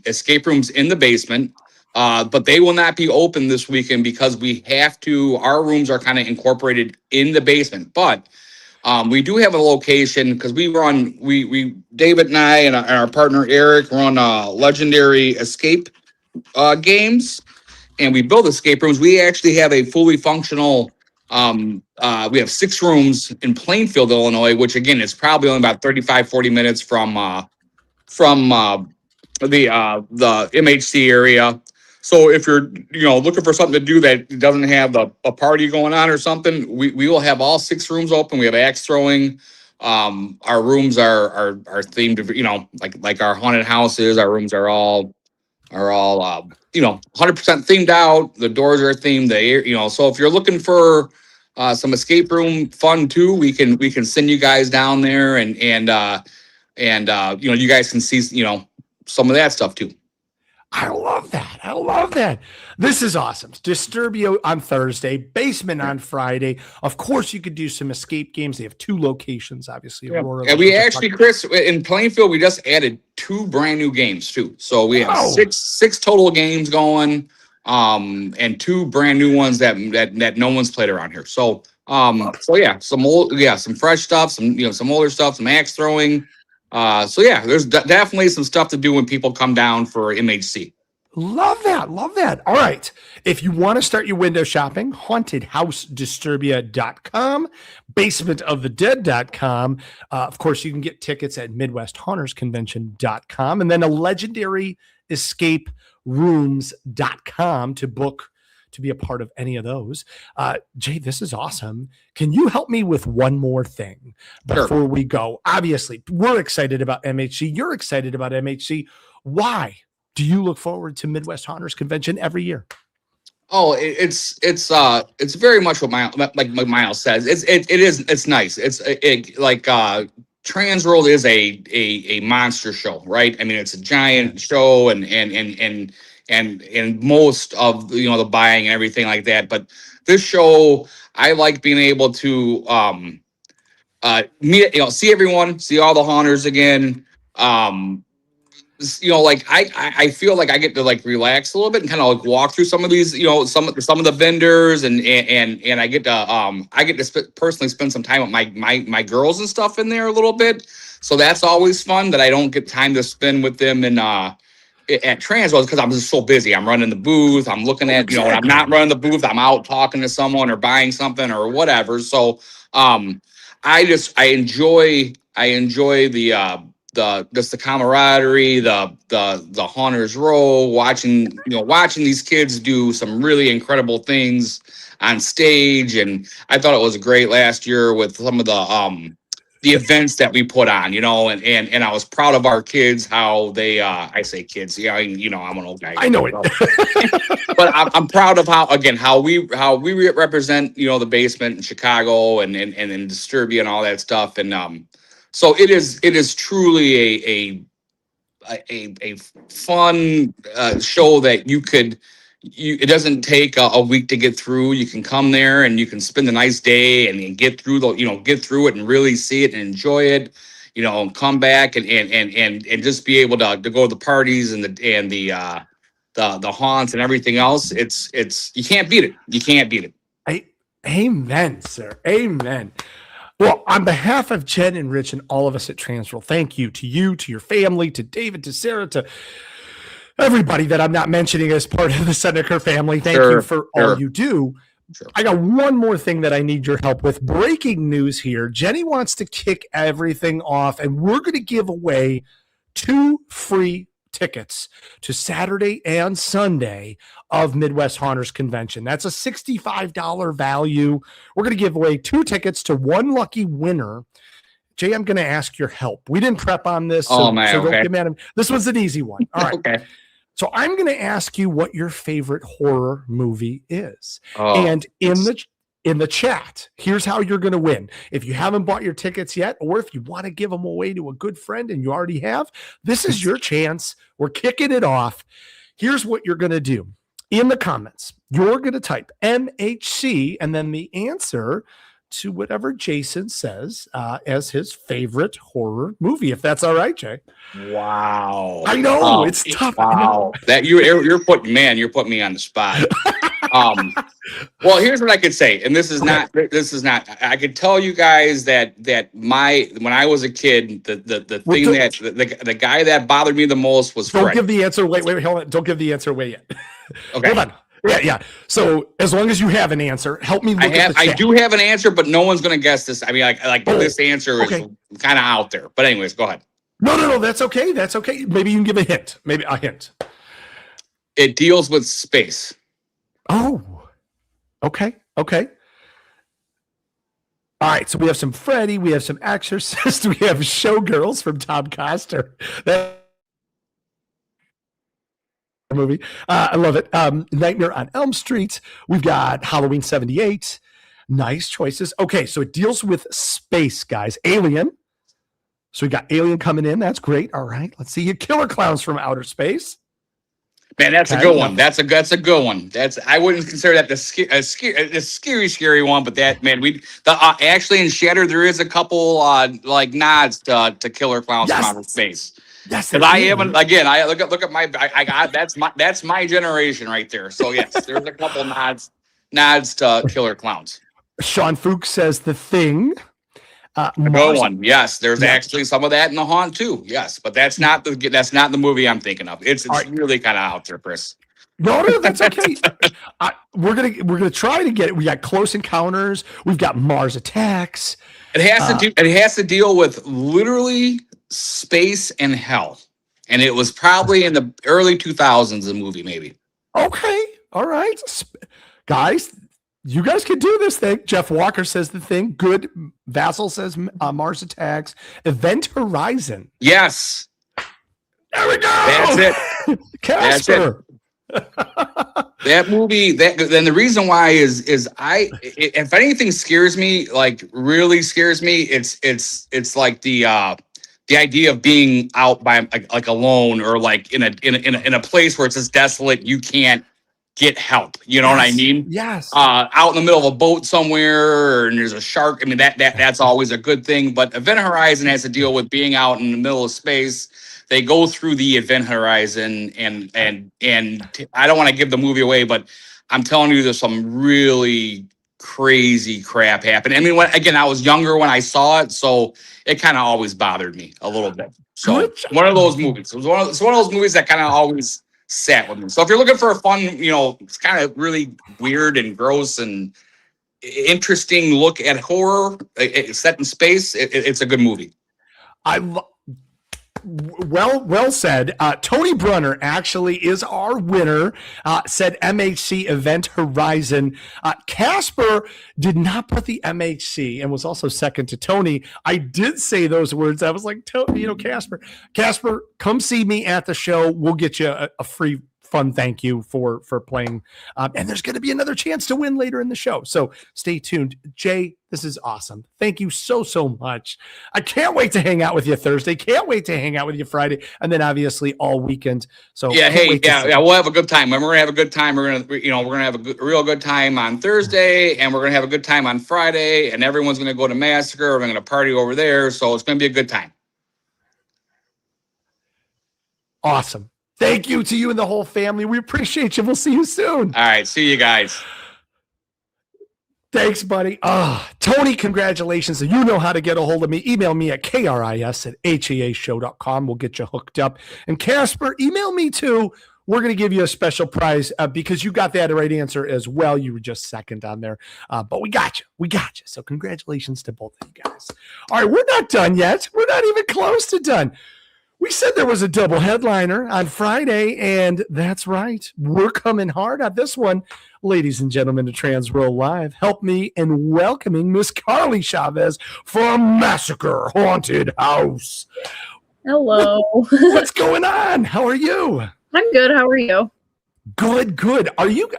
escape rooms in the basement. But they will not be open this weekend because our rooms are kind of incorporated in the basement. But we do have a location because David and I and our partner Eric run legendary escape games. And we build escape rooms. We actually have a fully functional. We have 6 rooms in Plainfield, Illinois, which again is probably only about 35-40 minutes from the MHC area. So if you're looking for something to do that doesn't have a party going on or something, we will have all 6 rooms open. We have axe throwing. Our rooms are themed, like our haunted houses. Our rooms are all 100% themed out. The doors are themed. So if you're looking for some escape room fun too, we can send you guys down there and you guys can see some of that stuff too. I love that. I love that. This is awesome. Disturbia on Thursday, Basement on Friday. Of course, you could do some escape games. They have 2 locations, obviously. Yeah. Aurora, And like we actually, Chris, in Plainfield, we just added 2 brand new games too. So we have six total games going, and 2 brand new ones that no one's played around here. So yeah, some fresh stuff, some older stuff, some axe throwing. So yeah, there's definitely some stuff to do when people come down for MHC. Love that. Love that. All right. If you want to start your window shopping, hauntedhousedisturbia.com, basementofthedead.com. Of course, you can get tickets at midwesthaunters.convention.com, and then a legendary escape rooms.com to book to be a part of any of those. Jay, this is awesome. Can you help me with one more thing before we go? Obviously, we're excited about MHC. You're excited about MHC. Why do you look forward to Midwest Haunters Convention every year? Oh, it's very much what Miles says. It's nice. TransWorld is a monster show, right? I mean, it's a giant show, and most of the buying and everything like that. But this show, I like being able to see everyone, see all the haunters again. I feel like I get to relax a little bit and kind of walk through some of these, some of the vendors, and I get to personally spend some time with my girls and stuff in there a little bit. So that's always fun that I don't get time to spend with them at TransWorld, because I'm just so busy. I'm running the booth. I'm looking at, when I'm not running the booth, I'm out talking to someone or buying something or whatever. So I enjoy the camaraderie, the Haunters Row, watching these kids do some really incredible things on stage. And I thought it was great last year with some of the events that we put on, and I was proud of our kids, how they I say kids, I'm an old guy. I know it. But I'm proud of how we represent, the basement in Chicago and Disturbia and all that stuff. And so it is truly a fun show that it doesn't take a week to get through. You can come there and you can spend a nice day and get through it and really see it and enjoy it, and come back and just be able to go to the parties and the haunts and everything else. It's you can't beat it. You can't beat it. Amen, sir. Amen. Well, on behalf of Jen and Rich and all of us at TransWorld, thank you, to your family, to David, to Sarah, to everybody that I'm not mentioning as part of the Seneker family. Thank you for all you do. Sure. I got one more thing that I need your help with. Breaking news here. Jenny wants to kick everything off, and we're going to give away 2 free tickets to Saturday and Sunday of Midwest Haunters Convention. That's a $65 value. We're going to give away 2 tickets to one lucky winner. Jay, I'm going to ask your help. We didn't prep on this, so don't get mad at me. This was an easy one. All right. Okay. So I'm going to ask you what your favorite horror movie is. And in the chat, here's how you're going to win. If you haven't bought your tickets yet, or if you want to give them away to a good friend and you already have, this is your chance. We're kicking it off. Here's what you're going to do. In the comments, you're going to type MHC and then the answer to whatever Jason says as his favorite horror movie, if that's all right, Jay. Wow. I know, it's tough. Wow. That you're putting me on the spot. Well, here's what I could say, and this is not. I could tell you guys that when I was a kid, the guy that bothered me the most was Fred. Don't give the answer. Wait, hold on. Don't give the answer away yet. Okay. Hold on. Yeah. So as long as you have an answer, help me look at the chat. I do have an answer, but no one's going to guess this. I mean, this answer is kind of out there. But anyways, go ahead. No. That's okay. Maybe you can give a hint. Maybe a hint. It deals with space. Oh, okay. All right, so we have some Freddy, we have some Exorcist, we have Showgirls from Tom Coster. That movie, I love it. Nightmare on Elm Street. We've got Halloween 78. Nice choices. Okay, so it deals with space, guys. Alien. So we got Alien coming in. That's great. All right, let's see. Killer Clowns from Outer Space. Man, that's a Okay. good one. That's a good one. I wouldn't consider that a scary one, but that man, actually in Shatter there is a couple like nods to Killer Clowns from Yes. Outer Space. Yes, Because I haven't again. I look at my I got that's my generation right there. So yes, there's a couple nods to Killer Clowns. Sean Fuchs says The Thing. Good one. Yes, there's actually some of that in The Haunt too. Yes, but that's not the movie I'm thinking of. It's All right. really kind of out there, Chris. No, that's okay. We're gonna try to get it. We got Close Encounters. We've got Mars Attacks. It has to deal with literally space and hell, and it was probably in the early 2000s. The movie, maybe. Okay, all right, guys. You guys can do this thing. Jeff Walker says The Thing. Good. Vassal says Mars Attacks. Event Horizon. Yes. There we go. That's it. Casper. That movie. Then the reason why is if anything scares me, like really scares me, it's like the idea of being out by like alone or like in a place where it's just desolate. You can't get help. You know what I mean? Yes. Out in the middle of a boat somewhere and there's a shark. I mean, that's always a good thing. But Event Horizon has to deal with being out in the middle of space. They go through the Event Horizon and I don't want to give the movie away, but I'm telling you, there's some really crazy crap happening. I mean, I was younger when I saw it, so it kind of always bothered me a little bit. So one of those movies. It's one of those movies that kind of always sat with me. So if you're looking for a fun, it's kind of really weird and gross and interesting look at horror set in space, it's a good movie. Well said. Tony Brunner actually is our winner. Said MHC Event Horizon. Casper did not put the MHC and was also second to Tony. I did say those words. I was like, Casper, come see me at the show. We'll get you a free fun thank you for playing. And there's going to be another chance to win later in the show. So stay tuned. Jay, this is awesome. Thank you so much. I can't wait to hang out with you Thursday. Can't wait to hang out with you Friday. And then obviously all weekend. So we'll have a good time. We're going to have a good time. We're going to have a real good time on Thursday, and we're going to have a good time on Friday, and everyone's going to go to Massacre. We're going to party over there. So it's going to be a good time. Awesome. Thank you to you and the whole family. We appreciate you. We'll see you soon. All right. See you guys. Thanks, buddy. Tony, congratulations. You know how to get a hold of me. Email me at kris@heashow.com. We'll get you hooked up. And Casper, email me too. We're going to give you a special prize because you got that right answer as well. You were just second on there. But we got you. So congratulations to both of you guys. All right, we're not done yet. We're not even close to done. We said there was a double headliner on Friday, and that's right. We're coming hard on this one. Ladies and gentlemen, to TransWorld Live, help me in welcoming Miss Carly Chavez from Massacre Haunted House. Hello. What's going on? How are you? I'm good. How are you? Good. Are you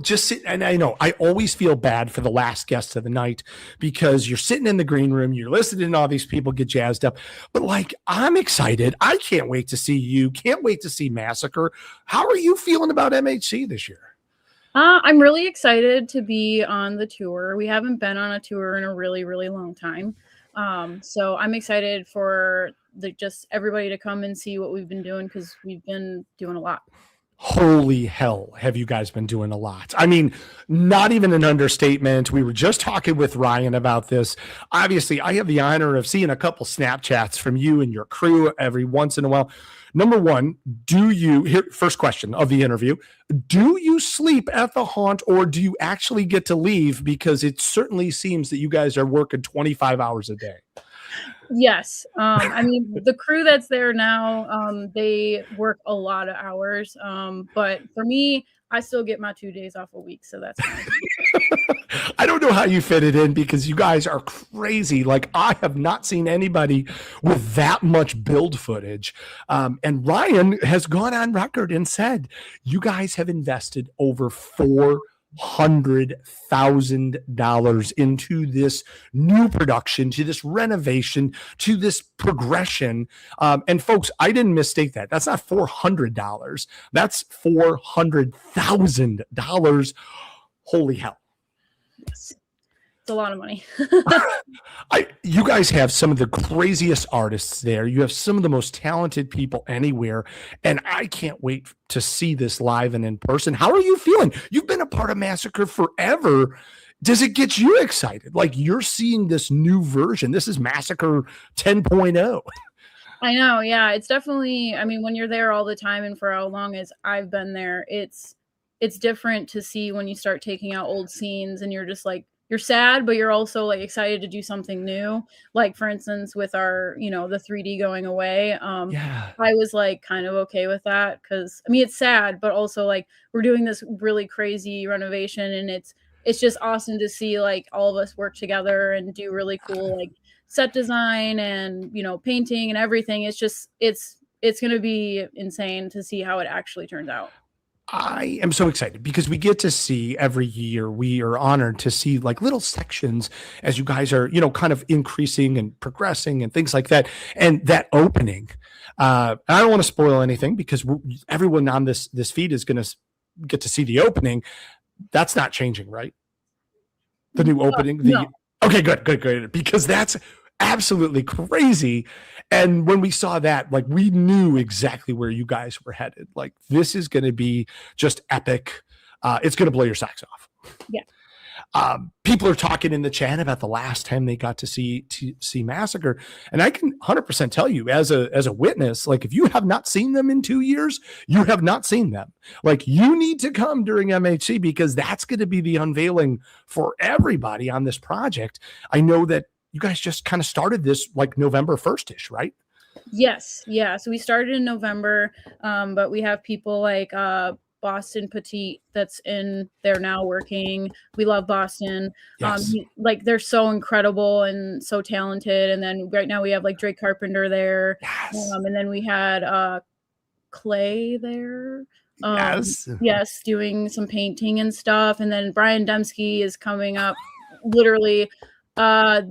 just sitting, and I know I always feel bad for the last guest of the night because you're sitting in the green room, you're listening to all these people get jazzed up, but like, I'm excited. I can't wait to see you. Can't wait to see Massacre. How are you feeling about MHC this year? I'm really excited to be on the tour. We haven't been on a tour in a really, really long time. So I'm excited for just everybody to come and see what we've been doing because we've been doing a lot. Holy hell, have you guys been doing a lot? I mean, not even an understatement. We were just talking with Ryan about this. Obviously, I have the honor of seeing a couple Snapchats from you and your crew every once in a while. Number one, first question of the interview, do you sleep at the haunt or do you actually get to leave? Because it certainly seems that you guys are working 25 hours a day. Yes. I mean, the crew that's there now, they work a lot of hours. But for me, I still get my 2 days off a week. So that's fine. I don't know how you fit it in because you guys are crazy. Like, I have not seen anybody with that much build footage. And Ryan has gone on record and said, you guys have invested over $4 $400,000 into this new production, to this renovation, to this progression. And folks, I didn't mistake that. That's not $400. That's $400,000. Holy hell. Yes. It's a lot of money. You guys have some of the craziest artists there. You have some of the most talented people anywhere. And I can't wait to see this live and in person. How are you feeling? You've been a part of Massacre forever. Does it get you excited? Like you're seeing this new version. This is Massacre 10.0. I know. Yeah. It's definitely, I mean, when you're there all the time and for how long as I've been there, it's different to see when you start taking out old scenes and you're just like, you're sad, but you're also like excited to do something new. Like for instance, with our, the 3D going away. Yeah. I was like kind of okay with that because I mean it's sad, but also like we're doing this really crazy renovation and it's just awesome to see like all of us work together and do really cool like set design and painting and everything. It's just it's gonna be insane to see how it actually turns out. I am so excited because we get to see every year, we are honored to see like little sections as you guys are, kind of increasing and progressing and things like that. And that opening, I don't want to spoil anything because everyone on this feed is going to get to see the opening. That's not changing, right? The new opening. No. Okay, good. Because that's absolutely crazy. And when we saw that, like we knew exactly where you guys were headed. Like this is going to be just epic. It's going to blow your socks off. Yeah. People are talking in the chat about the last time they got to see Massacre. And I can 100% tell you as a witness, like if you have not seen them in 2 years, you have not seen them. Like you need to come during MHC because that's going to be the unveiling for everybody on this project. I know that you guys just kind of started this like November 1st-ish, right? Yes. Yeah. So we started in November, but we have people like Boston Petite that's in there now working. We love Boston. Yes. Like they're so incredible and so talented. And then right now we have like Drake Carpenter there. Yes. And then we had Clay there. Yes, doing some painting and stuff. And then Brian Dembski is coming up literally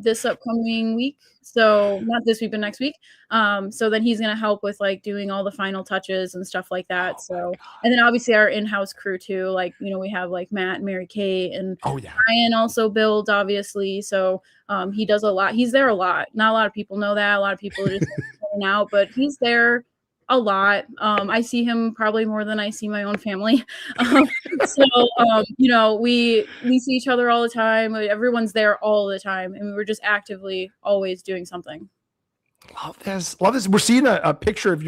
this upcoming week. So not this week, but next week. So then he's going to help with like doing all the final touches and stuff like that. And then obviously our in-house crew too, like, we have like Matt and Mary Kate and Ryan also builds obviously. So he does a lot. He's there a lot. Not a lot of people know that. A lot of people are just going out, but he's there a lot. I see him probably more than I see my own family. We see each other all the time. Everyone's there all the time. And we're just actively always doing something. Love this. We're seeing a picture of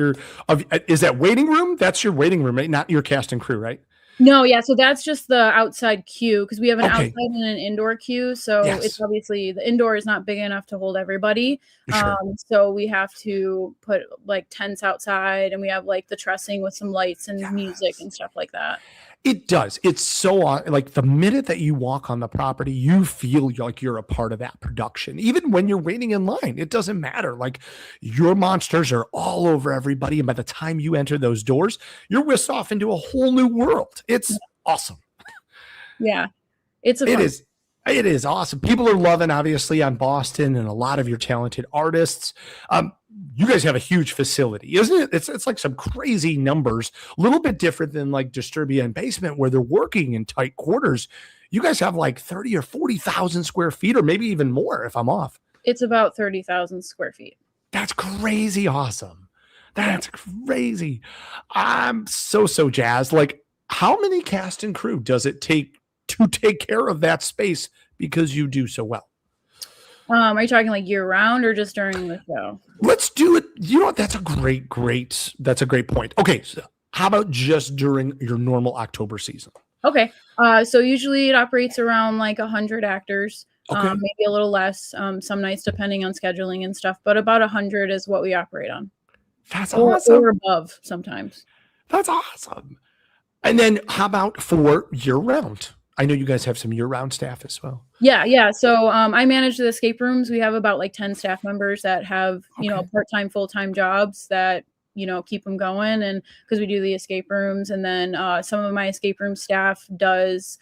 is that waiting room? That's your waiting room, right? Not your cast and crew, right? No, yeah. So that's just the outside queue because we have an outside and an indoor queue. So it's obviously the indoor is not big enough to hold everybody. Sure. So we have to put like tents outside and we have like the trussing with some lights and music and stuff like that. It does. It's so like the minute that you walk on the property, you feel like you're a part of that production. Even when you're waiting in line, it doesn't matter. Like your monsters are all over everybody. And by the time you enter those doors, you're whisked off into a whole new world. It's awesome. Yeah. It is awesome. People are loving, obviously, on Boston and a lot of your talented artists. You guys have a huge facility, isn't it? It's like some crazy numbers, a little bit different than like Disturbia and Basement where they're working in tight quarters. You guys have like 30 or 40,000 square feet or maybe even more if I'm off. It's about 30,000 square feet. That's crazy awesome. That's crazy. I'm so jazzed. Like how many cast and crew does it take to take care of that space because you do so well? Are you talking like year round or just during the show? Let's do it. You know what? That's a great point. Okay. So how about just during your normal October season? Okay. So usually it operates around like 100 actors, maybe a little less, some nights depending on scheduling and stuff, but about 100 is what we operate on. That's awesome. Or above sometimes. That's awesome. And then how about for year round? I know you guys have some year-round staff as well. Yeah. So I manage the escape rooms. We have about like 10 staff members that have, part-time, full-time jobs that, keep them going. And because we do the escape rooms, and then some of my escape room staff does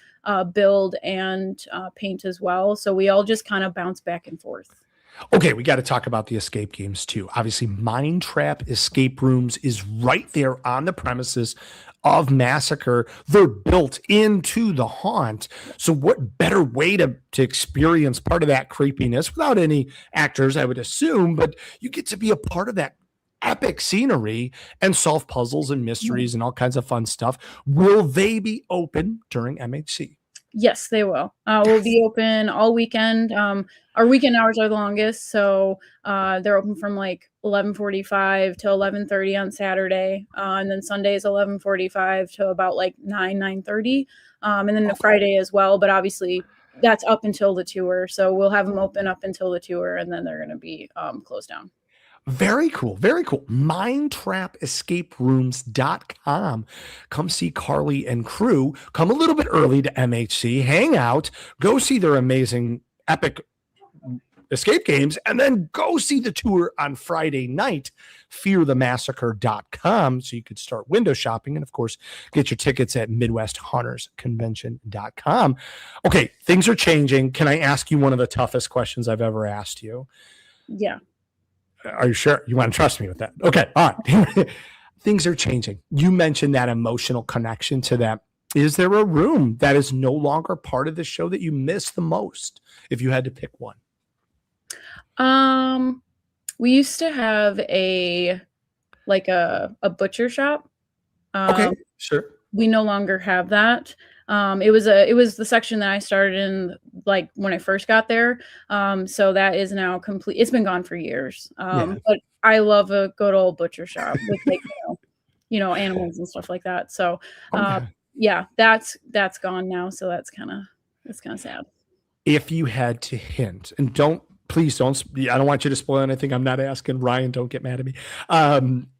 build and paint as well. So we all just kind of bounce back and forth. Okay, we got to talk about the escape games too. Obviously, Mind Trap Escape Rooms is right there on the premises of Massacre. They're built into the haunt. So what better way to experience part of that creepiness without any actors, I would assume, but you get to be a part of that epic scenery and solve puzzles and mysteries and all kinds of fun stuff. Will they be open during MHC? Yes, they will. We'll be open all weekend. Our weekend hours are the longest, so they're open from like 11:45 to 11:30 on Saturday, and then Sunday is 11:45 to about like 9:30, and then the Friday as well. But obviously, that's up until the tour, so we'll have them open up until the tour, and then they're going to be closed down. Very cool. Very cool. MindTrapEscapeRooms.com. Come see Carly and crew. Come a little bit early to MHC, hang out, go see their amazing epic escape games, and then go see the tour on Friday night, fearthemassacre.com. So you could start window shopping and, of course, get your tickets at MidwestHuntersConvention.com. Okay, things are changing. Can I ask you one of the toughest questions I've ever asked you? Yeah. Are you sure you want to trust me with that? Okay. All right. Things are changing. You mentioned that emotional connection to that. Is there a room that is no longer part of the show that you miss the most if you had to pick one? We used to have a butcher shop. Okay, sure. We no longer have that. It was the section that I started in like when I first got there. So that is now complete. It's been gone for years. But I love a good old butcher shop with like, animals and stuff like that. So, yeah, that's gone now. So that's kind of sad. If you had to hint, and please don't, I don't want you to spoil anything. I'm not asking. Ryan, don't get mad at me.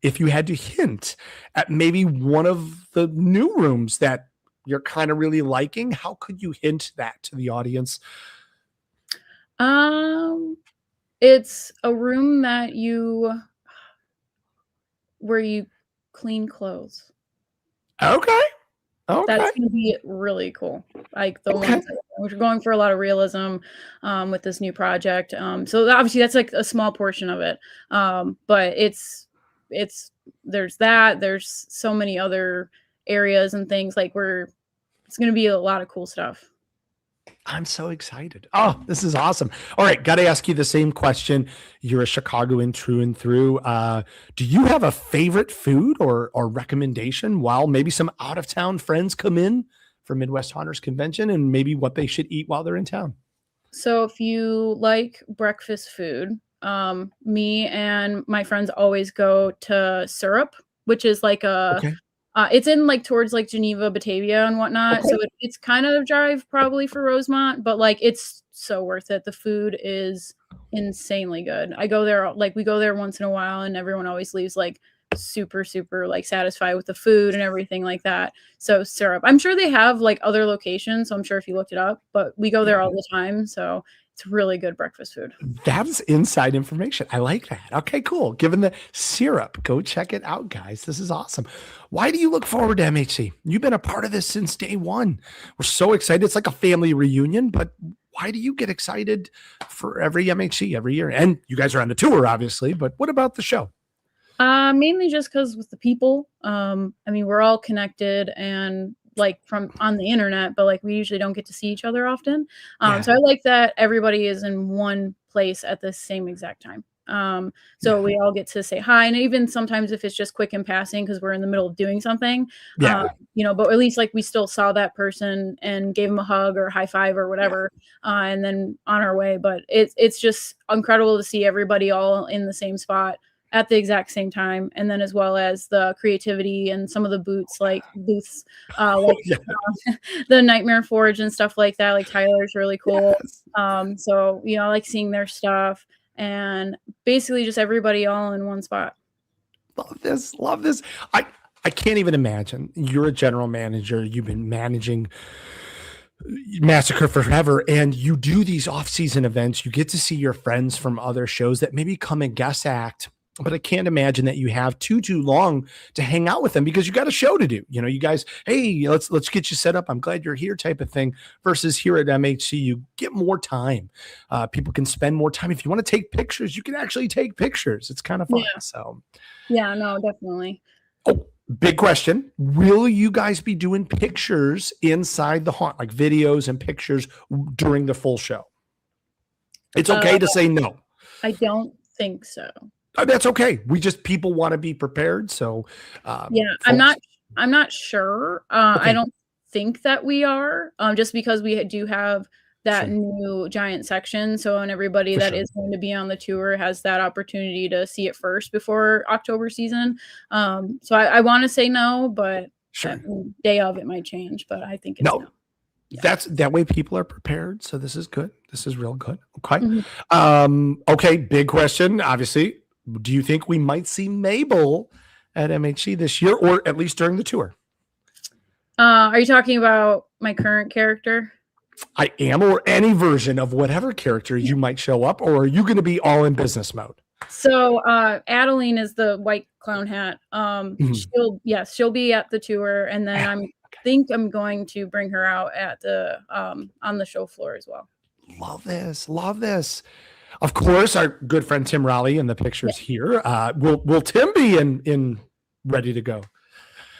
If you had to hint at maybe one of the new rooms that you're kind of really liking, how could you hint that to the audience? It's a room where you clean clothes. Okay. That's gonna be really cool. Like the ones we're going for a lot of realism with this new project. So obviously that's like a small portion of it. But it's there's so many other areas and things like it's going to be a lot of cool stuff. I'm so excited. Oh, this is awesome. All right. Got to ask you the same question. You're a Chicagoan through and through. Do you have a favorite food or recommendation while maybe some out of town friends come in for Midwest Hunters Convention and maybe what they should eat while they're in town? So if you like breakfast food, me and my friends always go to Syrup, which is like it's in like towards like Geneva, Batavia and whatnot. Okay. So it's kind of a drive probably for Rosemont, but like it's so worth it. The food is insanely good. We go there once in a while and everyone always leaves like super, super like satisfied with the food and everything like that. So Syrup, I'm sure they have like other locations. So I'm sure if you looked it up, but we go there all the time. So it's really good breakfast food. That's inside information. I like that. Okay, cool. Given the Syrup, go check it out, guys. This is awesome. Why do you look forward to MHC? You've been a part of this since day one. We're so excited. It's like a family reunion, but why do you get excited for every MHC every year? And you guys are on the tour, obviously, but what about the show? Mainly just because with the people, we're all connected and like from on the internet, but like we usually don't get to see each other often. So I like that everybody is in one place at the same exact time. We all get to say hi, and even sometimes if it's just quick in passing because we're in the middle of doing something, but at least like we still saw that person and gave them a hug or high five or whatever, and then on our way. But it's just incredible to see everybody all in the same spot at the exact same time, and then as well as the creativity and some of the booths, the Nightmare Forge and stuff like that. Like Tyler's really cool. Yes. I like seeing their stuff and basically just everybody all in one spot. Love this. I can't even imagine. You're a general manager. You've been managing Massacre forever, and you do these off-season events. You get to see your friends from other shows that maybe come and guest act but I can't imagine that you have too long to hang out with them because you got a show to do. You know, you guys, hey, let's get you set up. I'm glad you're here type of thing versus here at MHC, you get more time. People can spend more time. If you want to take pictures, you can actually take pictures. It's kind of fun. Yeah. So, yeah, no, definitely. oh, big question. Will you guys be doing pictures inside the haunt, like videos and pictures during the full show? It's okay to say no. I don't think so. That's okay. People want to be prepared. So, yeah, folks, I'm not sure. Okay. I don't think that we are, just because we do have that Sure. new giant section. So, and everybody For that sure. is going to be on the tour has that opportunity to see it first before October season. So I want to say no, but Sure. day of it might change. But I think it's No. no. Yeah. That's that way people are prepared. So this is good. This is real good. Okay. Mhm. Okay. Big question. Obviously, do you think we might see Mabel at MHC this year, or at least during the tour? Are you talking about my current character? I am, or any version of whatever character you might show up, or are you going to be all in business mode? So Adeline is the white clown hat. She'll be at the tour, and then I'm going to bring her out at the on the show floor as well. Love this. Love this. Of course, our good friend Tim Raleigh in the pictures here. Will Tim be in ready to go?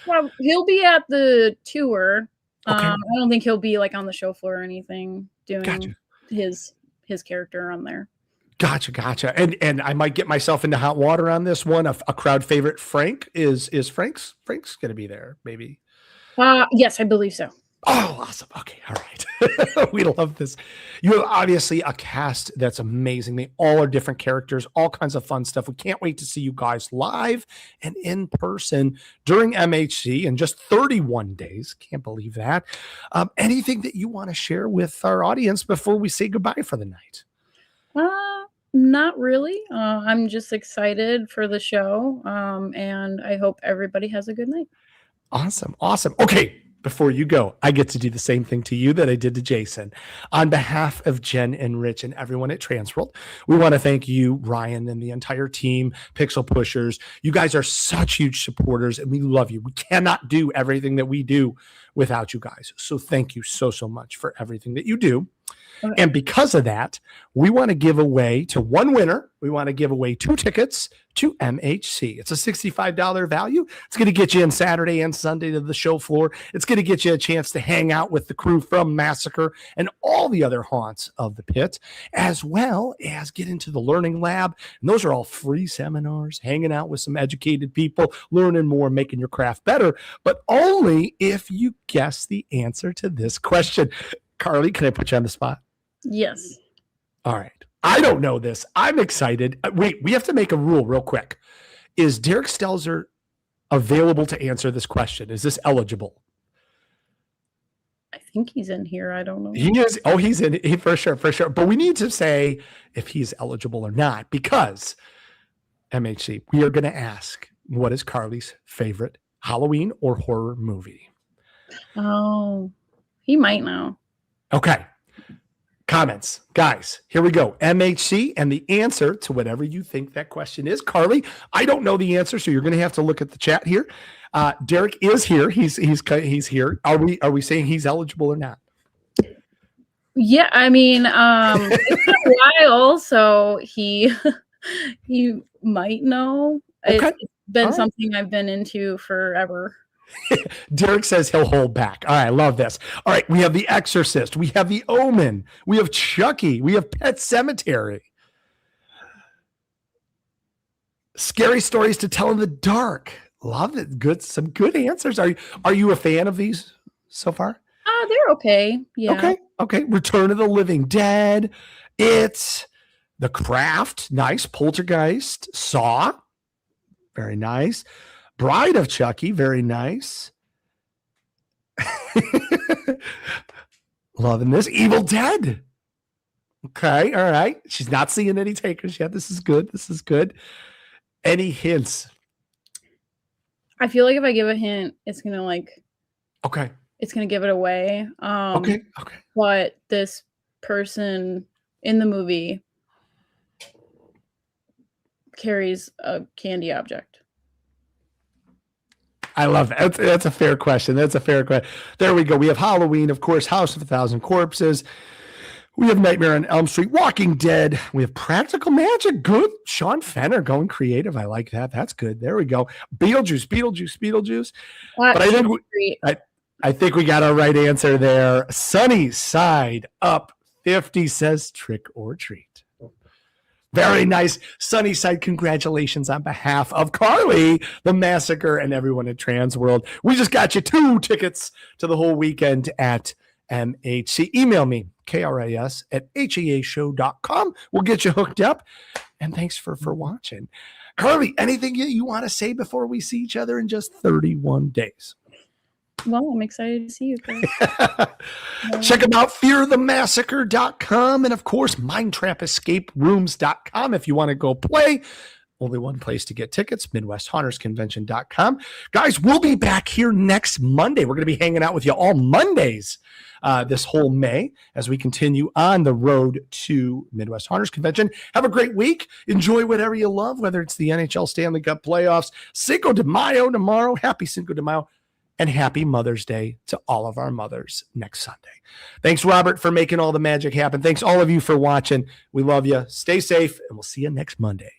Well, he'll be at the tour. Okay. I don't think he'll be like on the show floor or anything doing Gotcha. his character on there. Gotcha. And I might get myself into hot water on this one. A crowd favorite, Frank is Frank's going to be there, maybe. Yes, I believe so. Oh, awesome. Okay. All right. We love this. You have obviously a cast that's amazing. They all are different characters, all kinds of fun stuff. We can't wait to see you guys live and in person during MHC in just 31 days. Can't believe that. Anything that you want to share with our audience before we say goodbye for the night? Not really. I'm just excited for the show. And I hope everybody has a good night. Awesome. Okay. Before you go, I get to do the same thing to you that I did to Jason. On behalf of Jen and Rich and everyone at TransWorld, we want to thank you, Ryan, and the entire team, Pixel Pushers. You guys are such huge supporters, and we love you. We cannot do everything that we do without you guys. So thank you so much for everything that you do. Okay. And because of that, we want to give away to one winner. We want to give away 2 tickets to MHC. It's a $65 value. It's going to get you in Saturday and Sunday to the show floor. It's going to get you a chance to hang out with the crew from Massacre and all the other haunts of the pit, as well as get into the learning lab. And those are all free seminars, hanging out with some educated people, learning more, making your craft better, but only if you guess the answer to this question. Carly, can I put you on the spot? Yes. All right. I don't know this. I'm excited. Wait, we have to make a rule real quick. Is Derek Stelzer available to answer this question? Is this eligible? I think he's in here. I don't know. He is. Oh, he's in for sure. But we need to say if he's eligible or not, because MHC, we are going to ask, what is Carly's favorite Halloween or horror movie? Oh, he might know. Okay. Comments, guys, here we go. MHC and the answer to whatever you think that question is. Carly, I don't know the answer, so you're going to have to look at the chat here. Derek is here. He's here. Are we saying he's eligible or not? Yeah, I mean, it's been a while, so he might know. Okay. It's been something I've been into forever. Derek says he'll hold back. All right, I love this. All right, we have The Exorcist. We have The Omen. We have Chucky. We have Pet Sematary. Scary Stories to Tell in the Dark. Love it. Some good answers. Are you a fan of these so far? They're okay. Yeah. Okay. Return of the Living Dead. It's The Craft. Nice. Poltergeist. Saw. Very nice. Bride of Chucky, very nice. Loving this. Evil Dead. Okay, all right. She's not seeing any takers yet. This is good. Any hints? I feel like if I give a hint, it's gonna Okay. It's gonna give it away. Okay. But this person in the movie carries a candy object. I love that. That's a fair question. That's a fair question. There we go. We have Halloween, of course, House of a Thousand Corpses. We have Nightmare on Elm Street, Walking Dead. We have Practical Magic. Good. Sean Fenner going creative. I like that. That's good. There we go. Beetlejuice. But I think we got our right answer there. Sunny Side Up 50 says Trick or Treat. Very nice. Sunnyside, congratulations on behalf of Carly, the Massacre, and everyone at TransWorld. We just got you 2 tickets to the whole weekend at MHC. Email me, KRIS@HEAShow.com. We'll get you hooked up. And thanks for watching. Carly, anything you want to say before we see each other in just 31 days? Well, I'm excited to see you guys. Check them out, fearthemassacre.com, and of course, mindtrapiscaperooms.com if you want to go play. Only one place to get tickets, MidwestHauntersConvention.com. Guys, we'll be back here next Monday. We're going to be hanging out with you all Mondays this whole May as we continue on the road to Midwest Haunters Convention. Have a great week. Enjoy whatever you love, whether it's the NHL Stanley Cup playoffs, Cinco de Mayo tomorrow. Happy Cinco de Mayo. And happy Mother's Day to all of our mothers next Sunday. Thanks, Robert, for making all the magic happen. Thanks, all of you, for watching. We love you. Stay safe, and we'll see you next Monday.